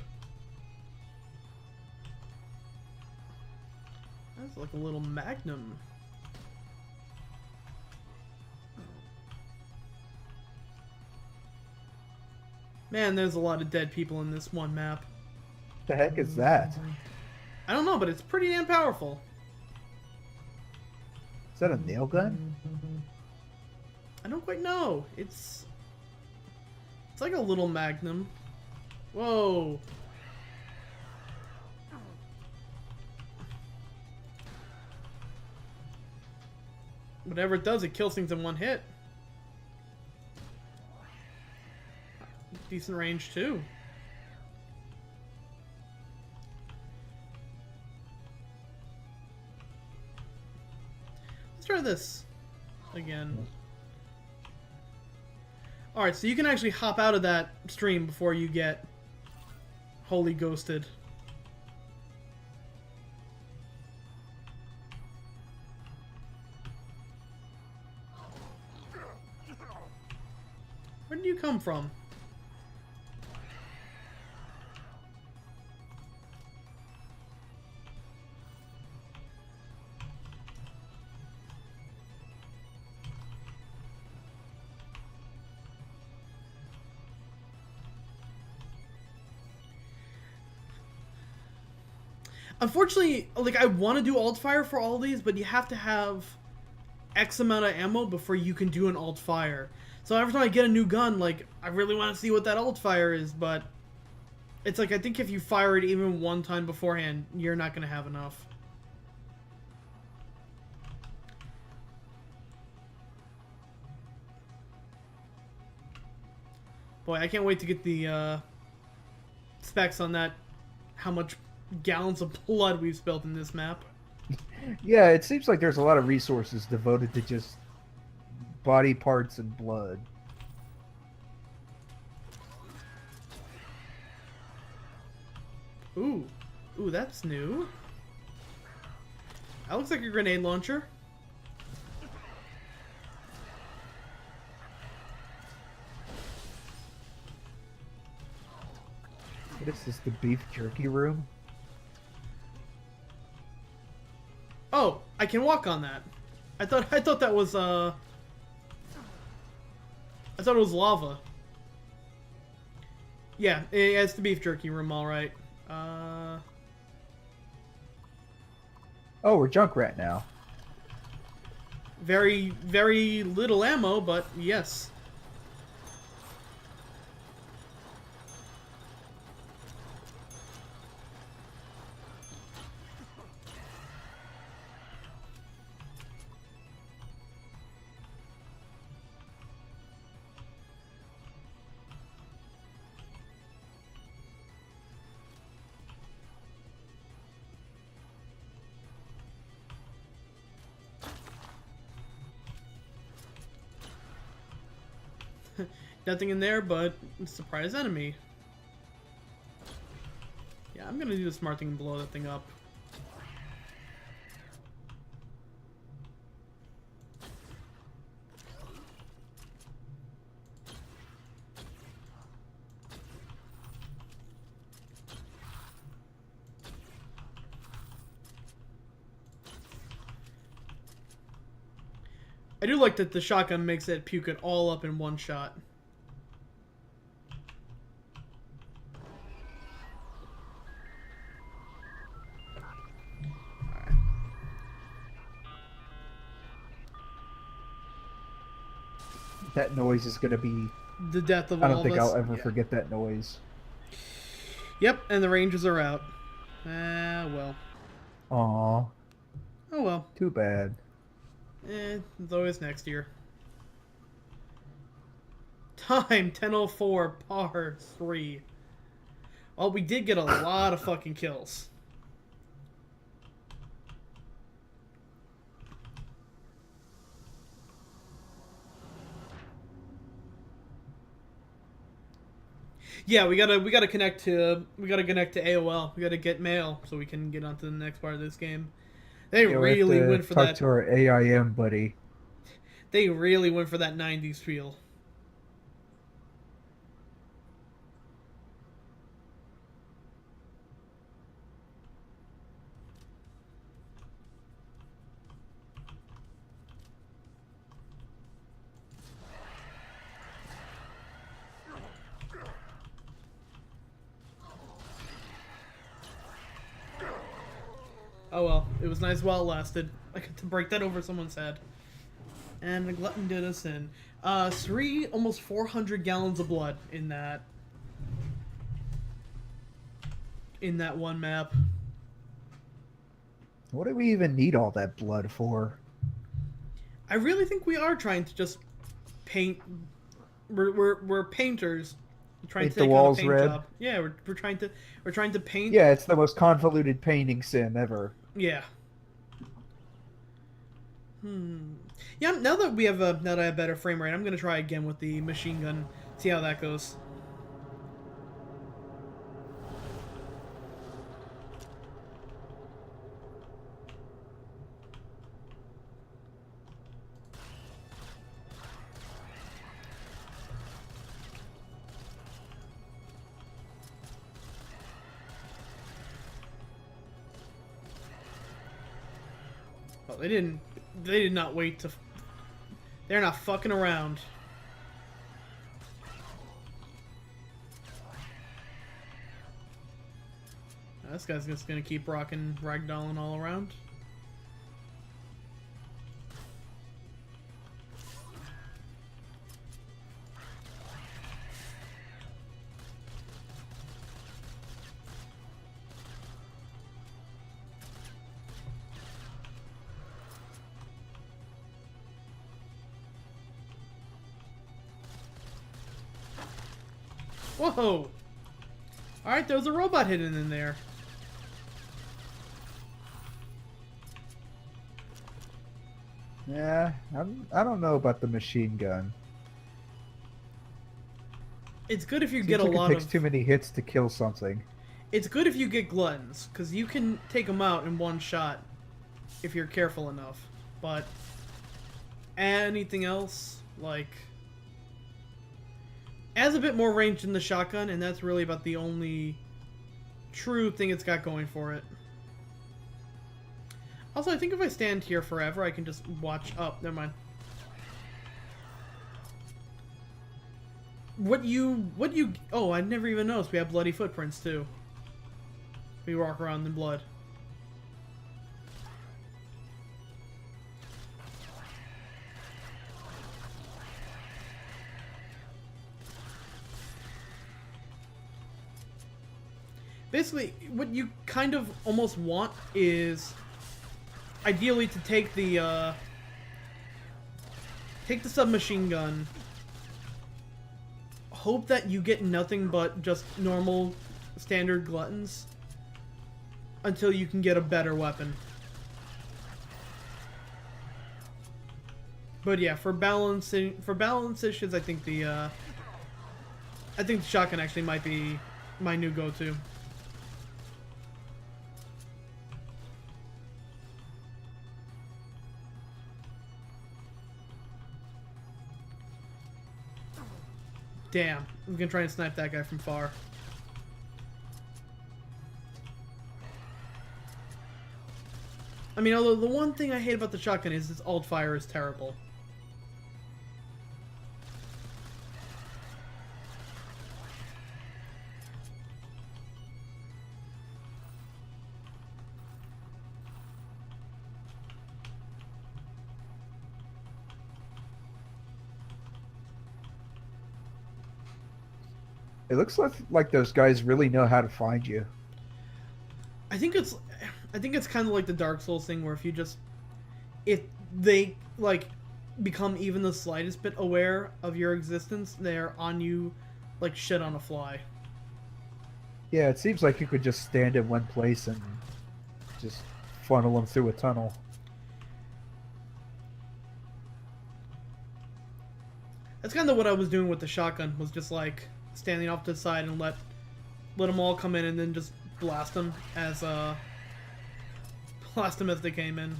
That's like a little magnum. Man, there's a lot of dead people in this one map. The heck is that? I don't know, but it's pretty damn powerful. Is that a nail gun? I don't quite know. It's like a little magnum. Whoa. Whatever it does, it kills things in one hit. Decent range too. Let's try this again. Alright, so you can actually hop out of that stream before you get wholly ghosted. Where did you come from? Unfortunately, like, I want to do alt fire for all these, but you have to have X amount of ammo before you can do an alt fire. So every time I get a new gun, like, I really want to see what that alt fire is, but it's like, I think if you fire it even one time beforehand, you're not going to have enough. Boy, I can't wait to get the specs on that. How much gallons of blood we've spilled in this map. Yeah, it seems like there's a lot of resources devoted to just body parts and blood. Ooh. Ooh, that's new. That looks like a grenade launcher. What is this, the beef jerky room? Oh, I can walk on that. I thought that was I thought it was lava. Yeah, it's the beef jerky room, all right. Oh, we're Junkrat now. Very, very little ammo, but yes. Nothing in there but a surprise enemy. Yeah, I'm gonna do the smart thing and blow that thing up. I do like that the shotgun makes it puke it all up in one shot. That noise is gonna be... The death of I all don't think of us. I'll ever Yeah. forget that noise. Yep, and the Rangers are out. Ah, well. Aw, Oh well. too bad. It's always next year. Time 10:04 par 3. Well, we did get a lot of fucking kills. Yeah, we gotta connect to AOL. We gotta get mail so we can get onto the next part of this game. They Yeah, we have really to went for talk that. to our AIM buddy. They really went for that 90s feel. Oh well, it was nice while it lasted. I got to break that over someone's head. And the glutton did us in. Almost 400 gallons of blood in that one map. What do we even need all that blood for? I really think we are trying to just paint. We're painters trying Paint to the take walls on a paint red? job. Yeah, we're trying to paint. Yeah, it's the most convoluted painting sim ever. Yeah. Yeah. Now that we have now that I have better frame rate, I'm gonna try again with the machine gun. See how that goes. Well, they didn't. They did not wait to. They're not fucking around. This guy's just gonna keep rocking ragdolling all around. Whoa! Alright, there was a robot hidden in there. Yeah, I don't know about the machine gun. It's good if you Seems get a like lot it takes of... too many hits to kill something. It's good if you get gluttons, because you can take them out in one shot if you're careful enough. But anything else, like... It has a bit more range than the shotgun, and that's really about the only true thing it's got going for it. Also, I think if I stand here forever, I can just watch... Oh, never mind. What you... Oh, I never even noticed we have bloody footprints, too. We walk around in blood. Basically, what you kind of almost want is ideally to take the submachine gun, hope that you get nothing but just normal standard gluttons until you can get a better weapon. But yeah, for balance issues, I think the shotgun actually might be my new go-to. Damn, I'm gonna try and snipe that guy from far. I mean, although the one thing I hate about the shotgun is its alt fire is terrible. It looks like those guys really know how to find you. I think it's kind of like the Dark Souls thing where if they like become even the slightest bit aware of your existence, they're on you like shit on a fly. Yeah, it seems like you could just stand in one place and just funnel them through a tunnel. That's kind of what I was doing with the shotgun, was just like standing off to the side and let them all come in and then just blast them as they came in.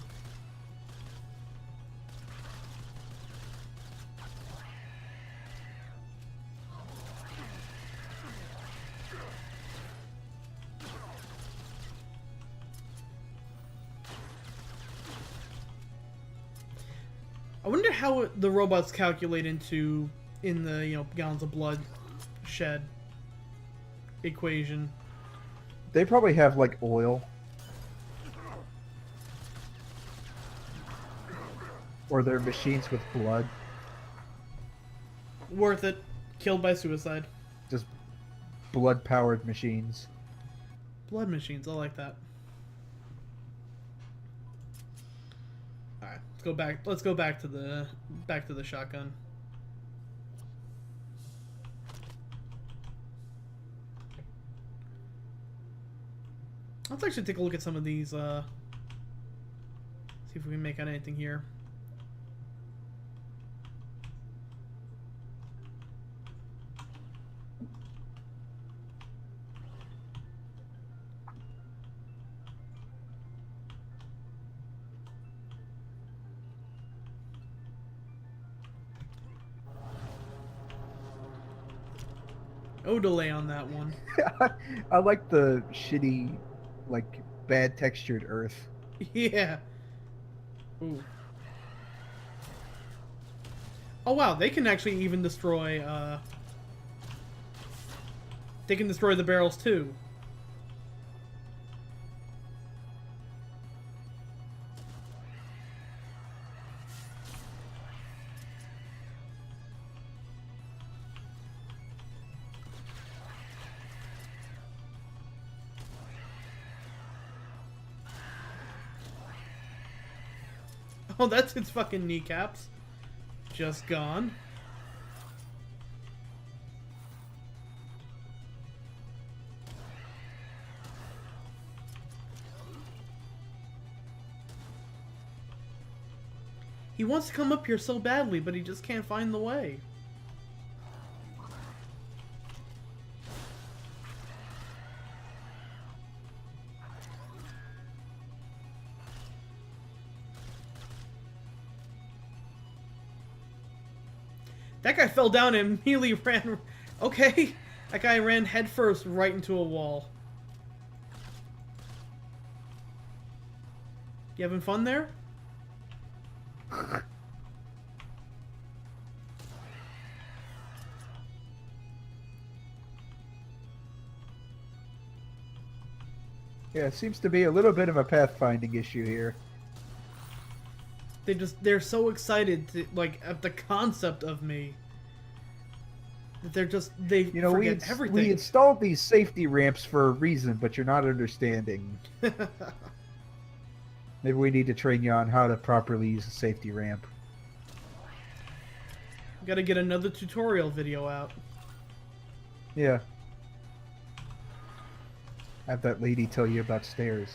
I wonder how the robots calculate in the gallons of blood shed equation. They probably have like oil. Or they're machines with blood. Worth it. Killed by suicide. Just blood-powered machines. Blood machines, I like that. Alright, let's go back to the shotgun. Let's actually take a look at some of these, see if we can make out anything here. No delay on that one. I like the shitty, like, bad textured earth. Yeah. Ooh. Oh wow, they can actually even destroy, they can destroy the barrels too. Oh, that's its fucking kneecaps. Just gone. He wants to come up here so badly, but he just can't find the way. That guy fell down and immediately ran... Okay, that guy ran headfirst right into a wall. You having fun there? Yeah, it seems to be a little bit of a pathfinding issue here. They're so excited to, like, at the concept of me. That they forget everything. We installed these safety ramps for a reason, but you're not understanding. Maybe we need to train you on how to properly use a safety ramp. Gotta get another tutorial video out. Yeah. Have that lady tell you about stairs.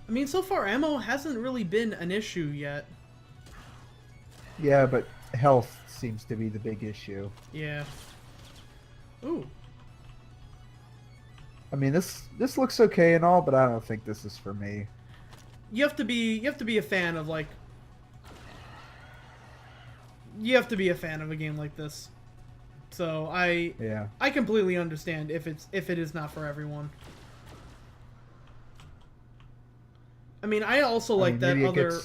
I mean, so far ammo hasn't really been an issue yet. Yeah, but health seems to be the big issue. Yeah. Ooh. I mean, this looks okay and all, but I don't think this is for me. You have to be a fan of, like, you have to be a fan of a game like this. So I completely understand if it is not for everyone. I mean, I also like that other...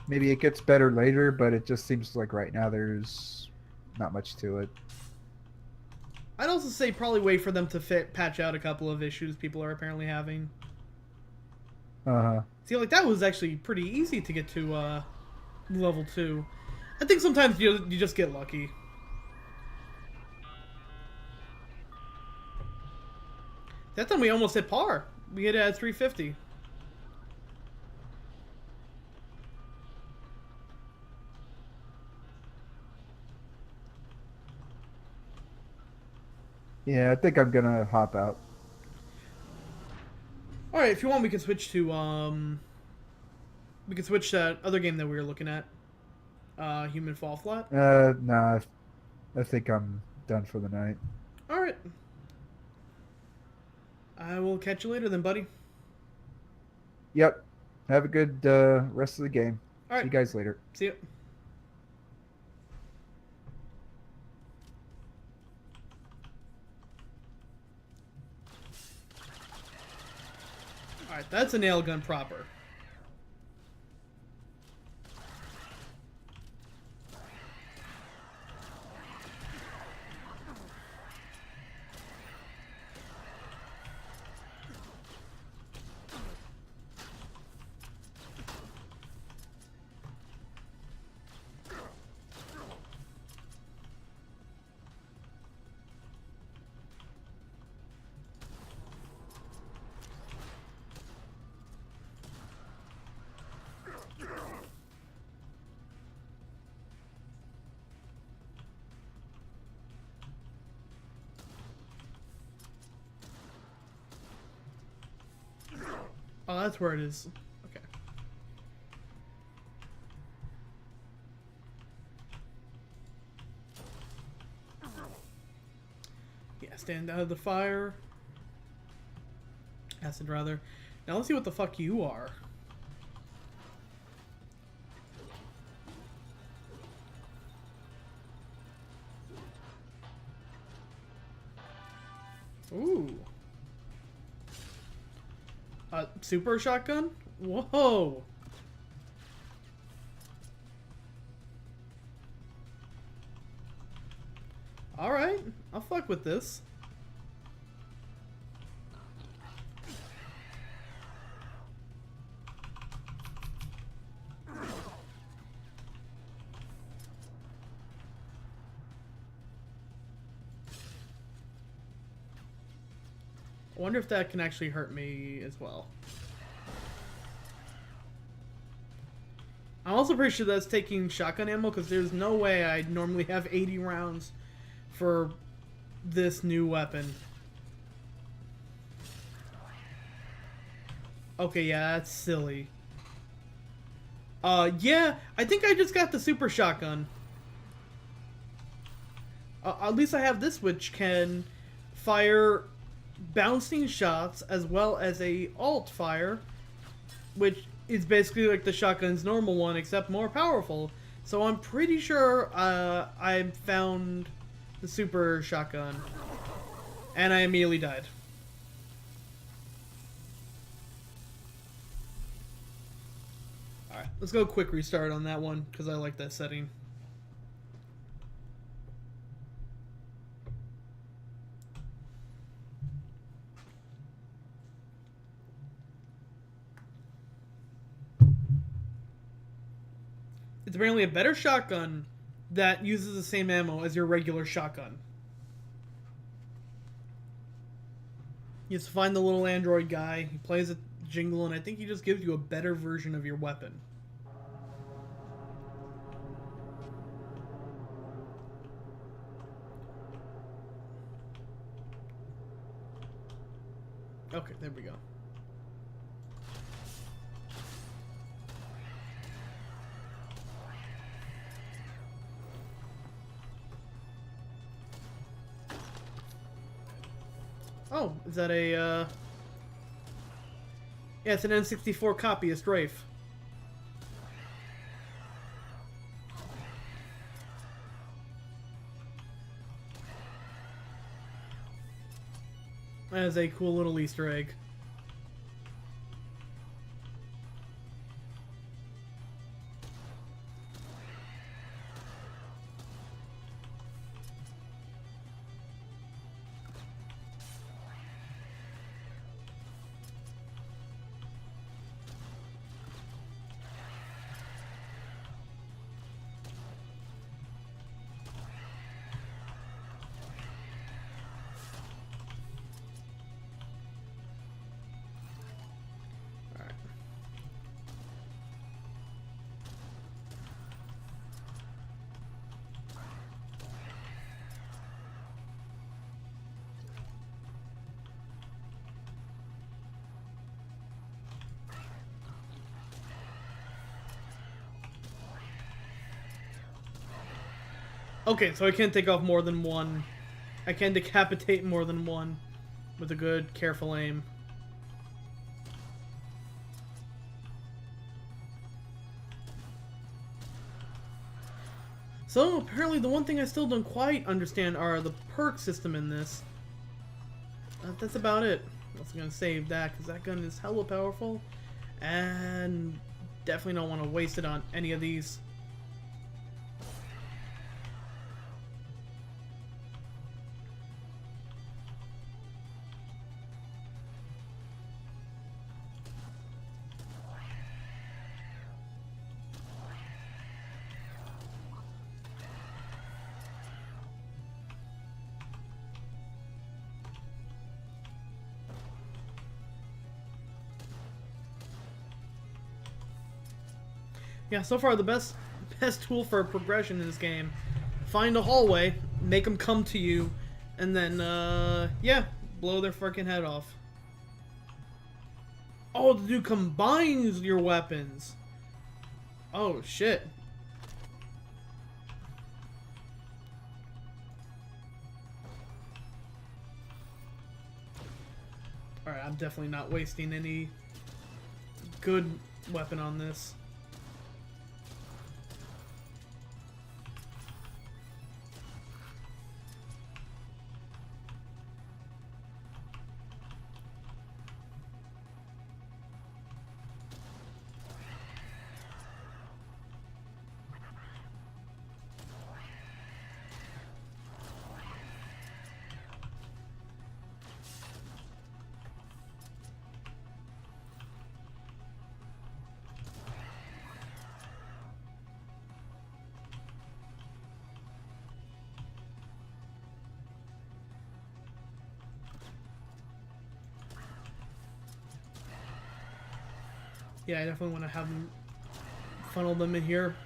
Maybe it gets better later, but it just seems like right now there's not much to it. I'd also say probably wait for them to patch out a couple of issues people are apparently having. Uh-huh. See, like, that was actually pretty easy to get to level 2. I think sometimes you just get lucky. That time we almost hit par. We hit it at 350. Yeah, I think I'm gonna hop out. All right, if you want, we can switch to that other game that we were looking at, Human Fall Flat. Nah, I think I'm done for the night. All right, I will catch you later then, buddy. Yep. Have a good rest of the game. All right. See you guys later. See ya. All right, that's a nail gun proper. Oh, that's where it is. Okay. Yeah, stand out of the fire. Acid, rather. Now let's see what the fuck you are. Ooh. Super shotgun? Whoa. luck with this. I wonder if that can actually hurt me as well. I'm also pretty sure that's taking shotgun ammo, because there's no way I'd normally have 80 rounds for this new weapon. Okay, yeah, that's silly. Yeah, I think I just got the super shotgun. At least I have this, which can fire bouncing shots as well as a alt fire, which is basically like the shotgun's normal one except more powerful. So I'm pretty sure I found the super shotgun, and I immediately died. Alright, let's go quick restart on that one because I like that setting. It's apparently a better shotgun that uses the same ammo as your regular shotgun. You have to find the little android guy. He plays a jingle, and I think he just gives you a better version of your weapon. Okay, there we go. Oh, is that a, yeah, it's an N64 copy of Strafe. That is a cool little Easter egg. Okay, so I can't take off more than one. I can decapitate more than one with a good, careful aim. So, apparently the one thing I still don't quite understand are the perk system in this. That's about it. I'm also going to save that, because that gun is hella powerful. And definitely don't want to waste it on any of these. Yeah, so far the best tool for progression in this game. Find a hallway, make them come to you, and then, yeah, blow their freaking head off. Oh, the dude combines your weapons. Oh, shit. Alright, I'm definitely not wasting any good weapon on this. Yeah, I definitely want to have them funnel them in here.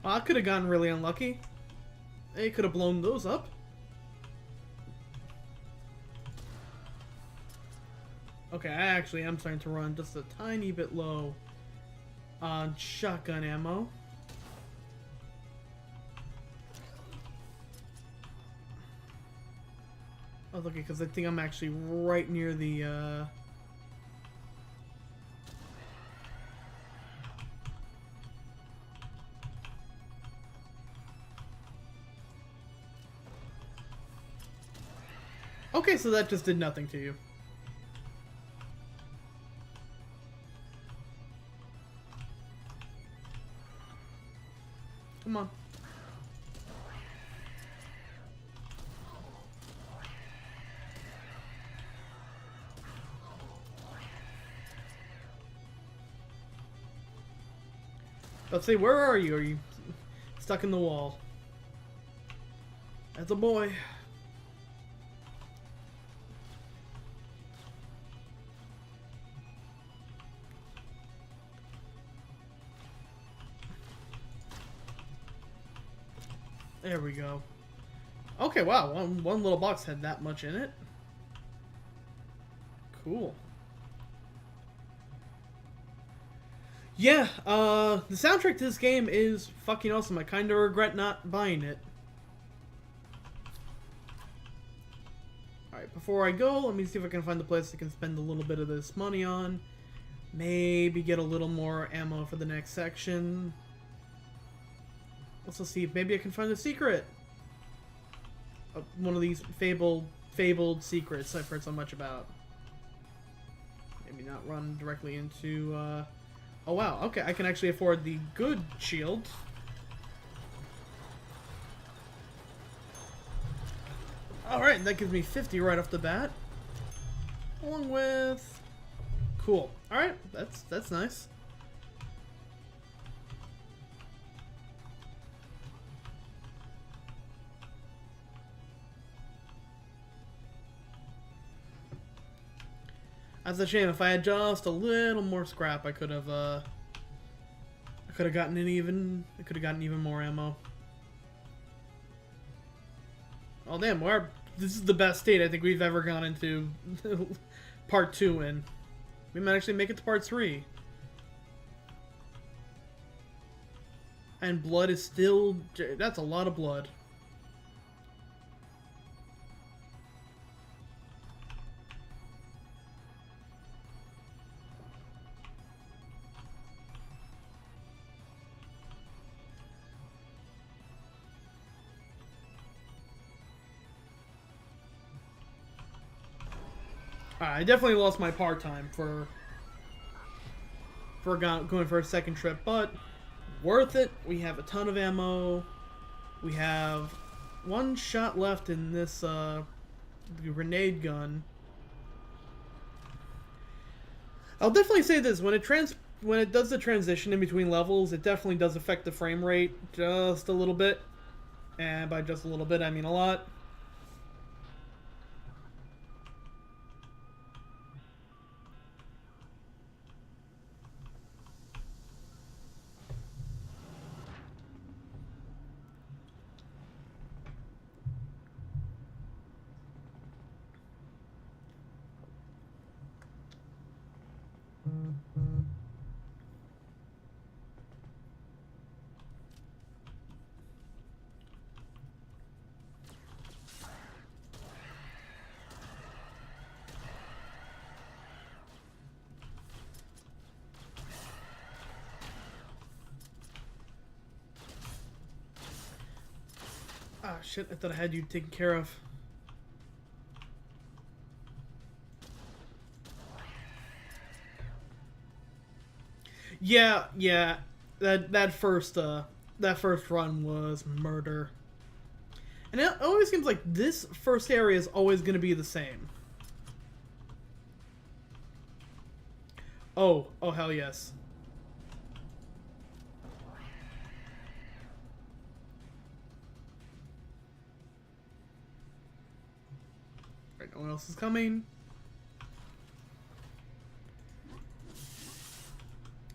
I could have gotten really unlucky. They could have blown those up. Okay, I actually am starting to run just a tiny bit low on shotgun ammo. Oh, look, because I think I'm actually right near the, Okay, so that just did nothing to you. Come on. Let's see, where are you? Are you stuck in the wall? That's a boy. There we go. Okay, wow, one little box had that much in it. Cool. Yeah, the soundtrack to this game is fucking awesome. I kind of regret not buying it. Alright, before I go, let me see if I can find the place I can spend a little bit of this money on. Maybe get a little more ammo for the next section. Let's see if maybe I can find a secret. One of these fabled secrets I've heard so much about. Maybe not run directly into, Oh wow, okay, I can actually afford the good shield. Alright, that gives me 50 right off the bat. Along with... Cool. Alright, that's nice. That's a shame. If I had just a little more scrap, I could have gotten even more ammo. Oh damn, this is the best state I think we've ever gone into part 2 in. We might actually make it to part 3. And blood is still... That's a lot of blood. I definitely lost my part time for going for a second trip, but worth it. We have a ton of ammo. We have one shot left in this grenade gun. I'll definitely say this: when it does the transition in between levels, it definitely does affect the frame rate just a little bit, and by just a little bit, I mean a lot. Ah, shit, I thought I had you taken care of. Yeah, that first run was murder. And it always seems like this first area is always going to be the same. Oh, oh hell yes. Alright, no one else is coming.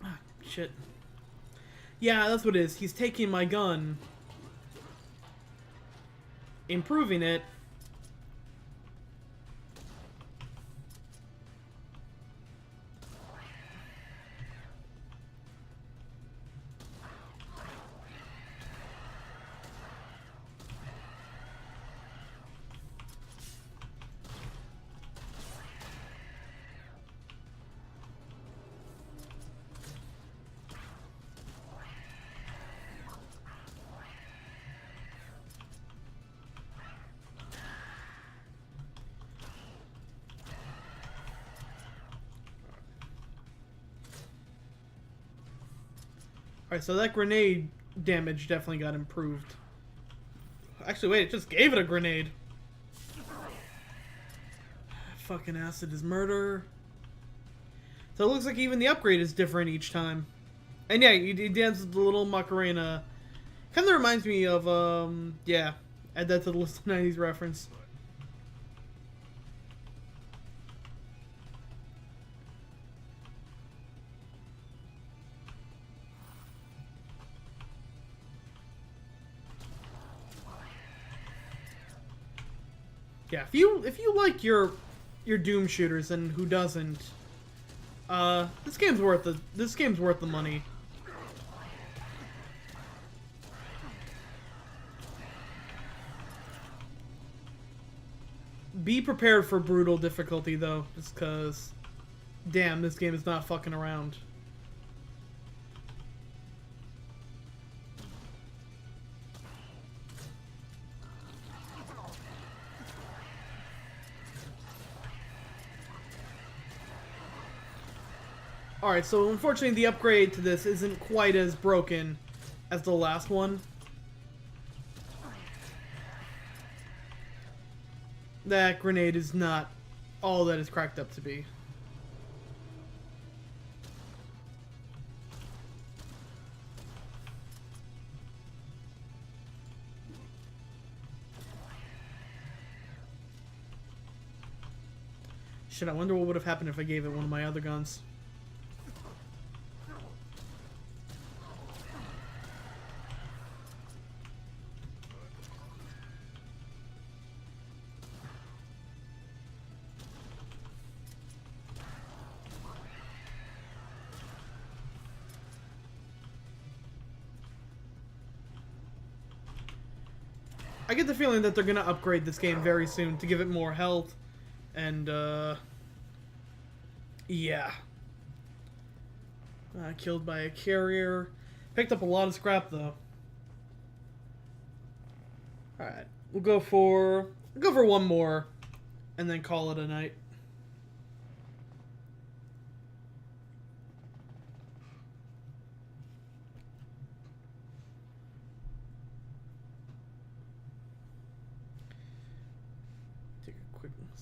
Ah, shit. Yeah, that's what it is. He's taking my gun, improving it. Alright, so that grenade damage definitely got improved. Actually, wait, it just gave it a grenade. Fucking acid is murder. So it looks like even the upgrade is different each time. And yeah, he dances the little Macarena. Kind of reminds me of, yeah, add that to the list of 90s reference. Yeah, if you like your Doom shooters, and who doesn't, this game's worth the money. Be prepared for brutal difficulty though, just cause damn, this game is not fucking around. Alright, so unfortunately the upgrade to this isn't quite as broken as the last one. That grenade is not all that it's cracked up to be. Shit, I wonder what would have happened if I gave it one of my other guns. I get the feeling that they're gonna upgrade this game very soon to give it more health, and yeah. Killed by a carrier. Picked up a lot of scrap though. Alright, we'll go for one more, and then call it a night.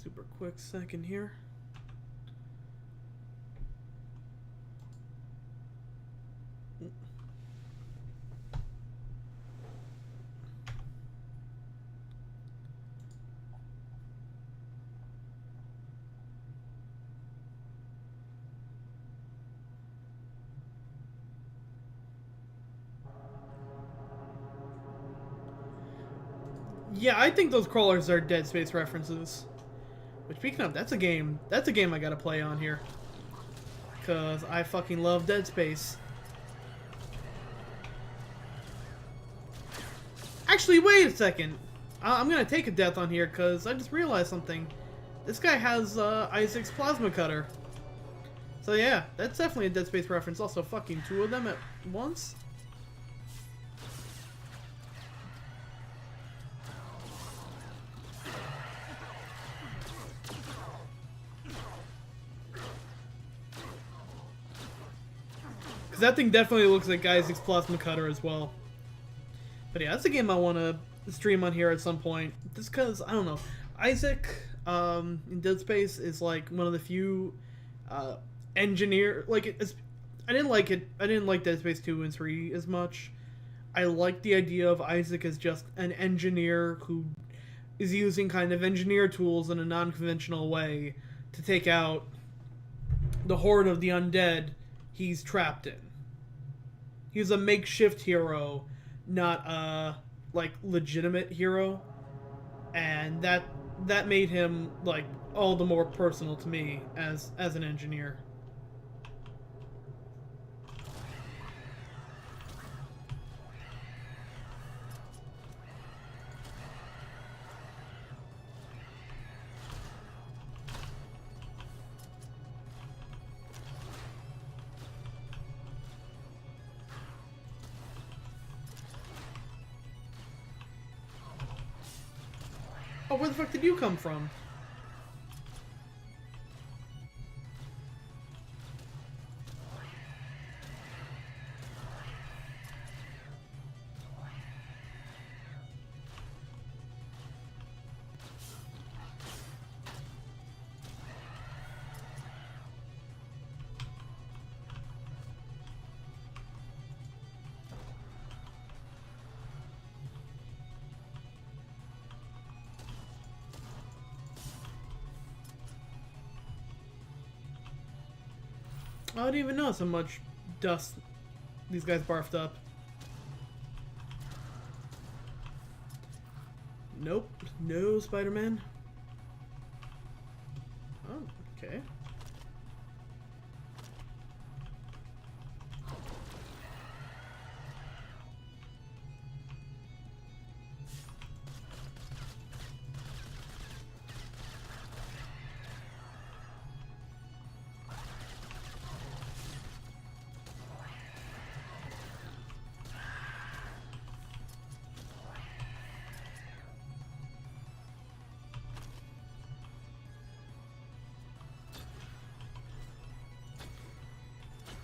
Super quick second here. Yeah, I think those crawlers are Dead Space references. Which, speaking of, that's a game I gotta play on here. Because I fucking love Dead Space. Actually, wait a second. I'm gonna take a death on here because I just realized something. This guy has Isaac's plasma cutter. So yeah, that's definitely a Dead Space reference. Also, fucking two of them at once. Because that thing definitely looks like Isaac's plasma cutter as well. But yeah, that's a game I want to stream on here at some point. Just because, I don't know, Isaac in Dead Space is like one of the few engineer, like I didn't like it. I didn't like Dead Space 2 and 3 as much. I like the idea of Isaac as just an engineer who is using kind of engineer tools in a non-conventional way to take out the horde of the undead he's trapped in. He's a makeshift hero, not a like legitimate hero, and that made him like all the more personal to me as an engineer. Oh, where the fuck did you come from? I didn't even notice how much dust these guys barfed up. Nope. No Spider-Man. Oh, okay.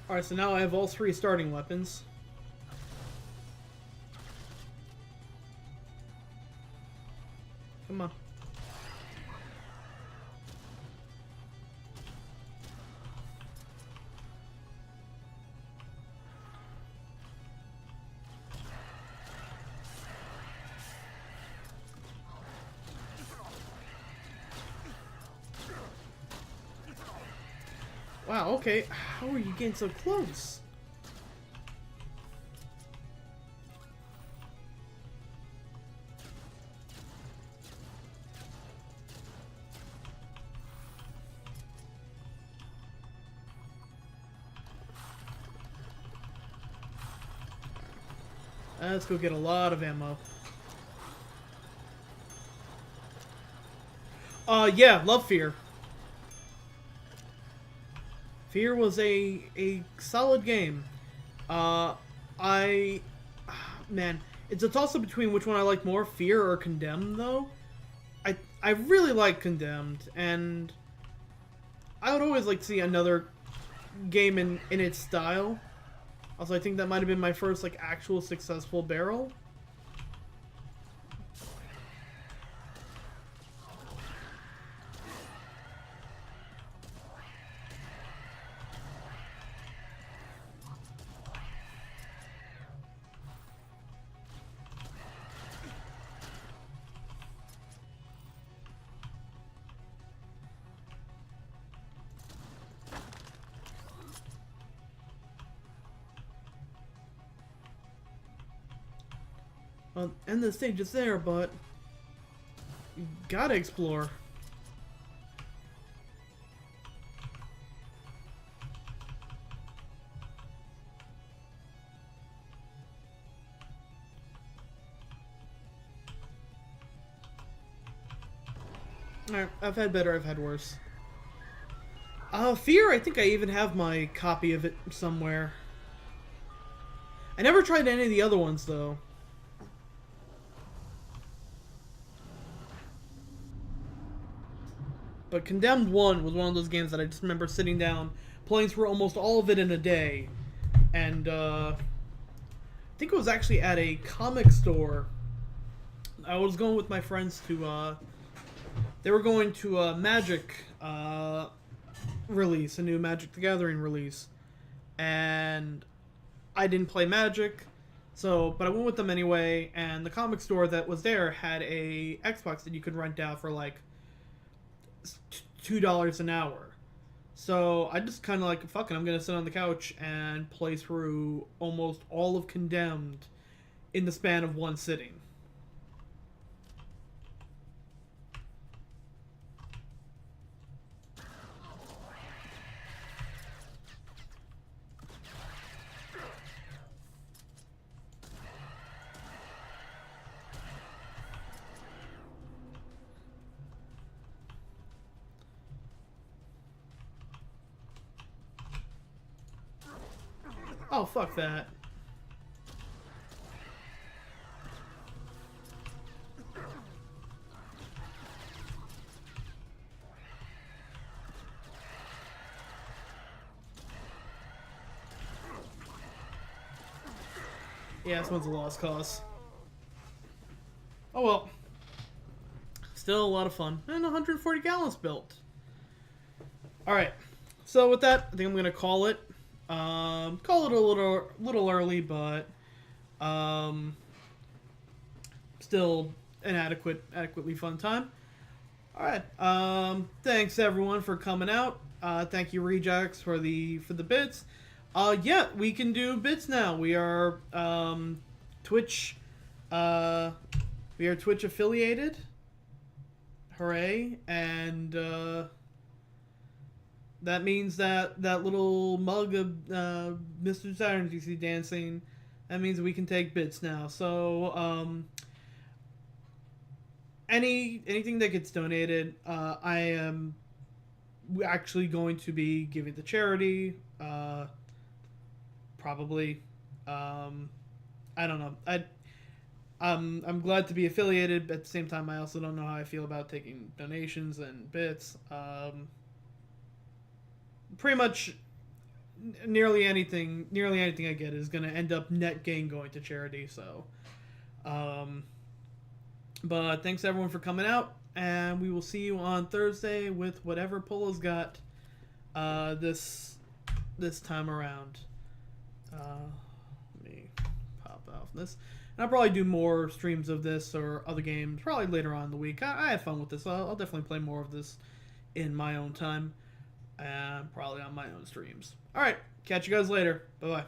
Alright, so now I have all three starting weapons. Come on. Wow, okay. How are you getting so close? Let's go get a lot of ammo. Yeah, love Fear. Fear was a solid game. Man, it's a toss-up between which one I like more, Fear or Condemned, though. I really like Condemned, and I would always like to see another game in its style. Also, I think that might have been my first, like, actual successful barrel. Well, end the stage is there, but you gotta explore. Alright, I've had better, I've had worse. Fear, I think I even have my copy of it somewhere. I never tried any of the other ones, though. But Condemned 1 was one of those games that I just remember sitting down, playing through almost all of it in a day. And, I think it was actually at a comic store. I was going with my friends to, they were going to, Magic, release, a new Magic the Gathering release, and I didn't play Magic, but I went with them anyway. And the comic store that was there had a Xbox that you could rent out for like $2 an hour. So I just kind of like, fucking, I'm gonna sit on the couch and play through almost all of Condemned in the span of one sitting. Oh, fuck that. Yeah, this one's a lost cause. Oh well. Still a lot of fun. And 140 gallons built. Alright. So with that, I think I'm going to call it. Call it a little early, but still an adequately fun time. All right. Thanks everyone for coming out. Thank you Rejax for the bits. Yeah, we can do bits now. We are Twitch. We are Twitch affiliated. Hooray! And that means that little mug of Mr. Saturn you see dancing, that means we can take bits now. So anything that gets donated, I am actually going to be giving to charity. Probably. I don't know. I'm glad to be affiliated, but at the same time I also don't know how I feel about taking donations and bits. Pretty much nearly anything I get is going to end up net gain going to charity. So but thanks everyone for coming out, and we will see you on Thursday with whatever Polo's got this time around. Let me pop off this, and I'll probably do more streams of this or other games probably later on in the week. I have fun with this. I'll definitely play more of this in my own time. And probably on my own streams. Alright, catch you guys later. Bye-bye.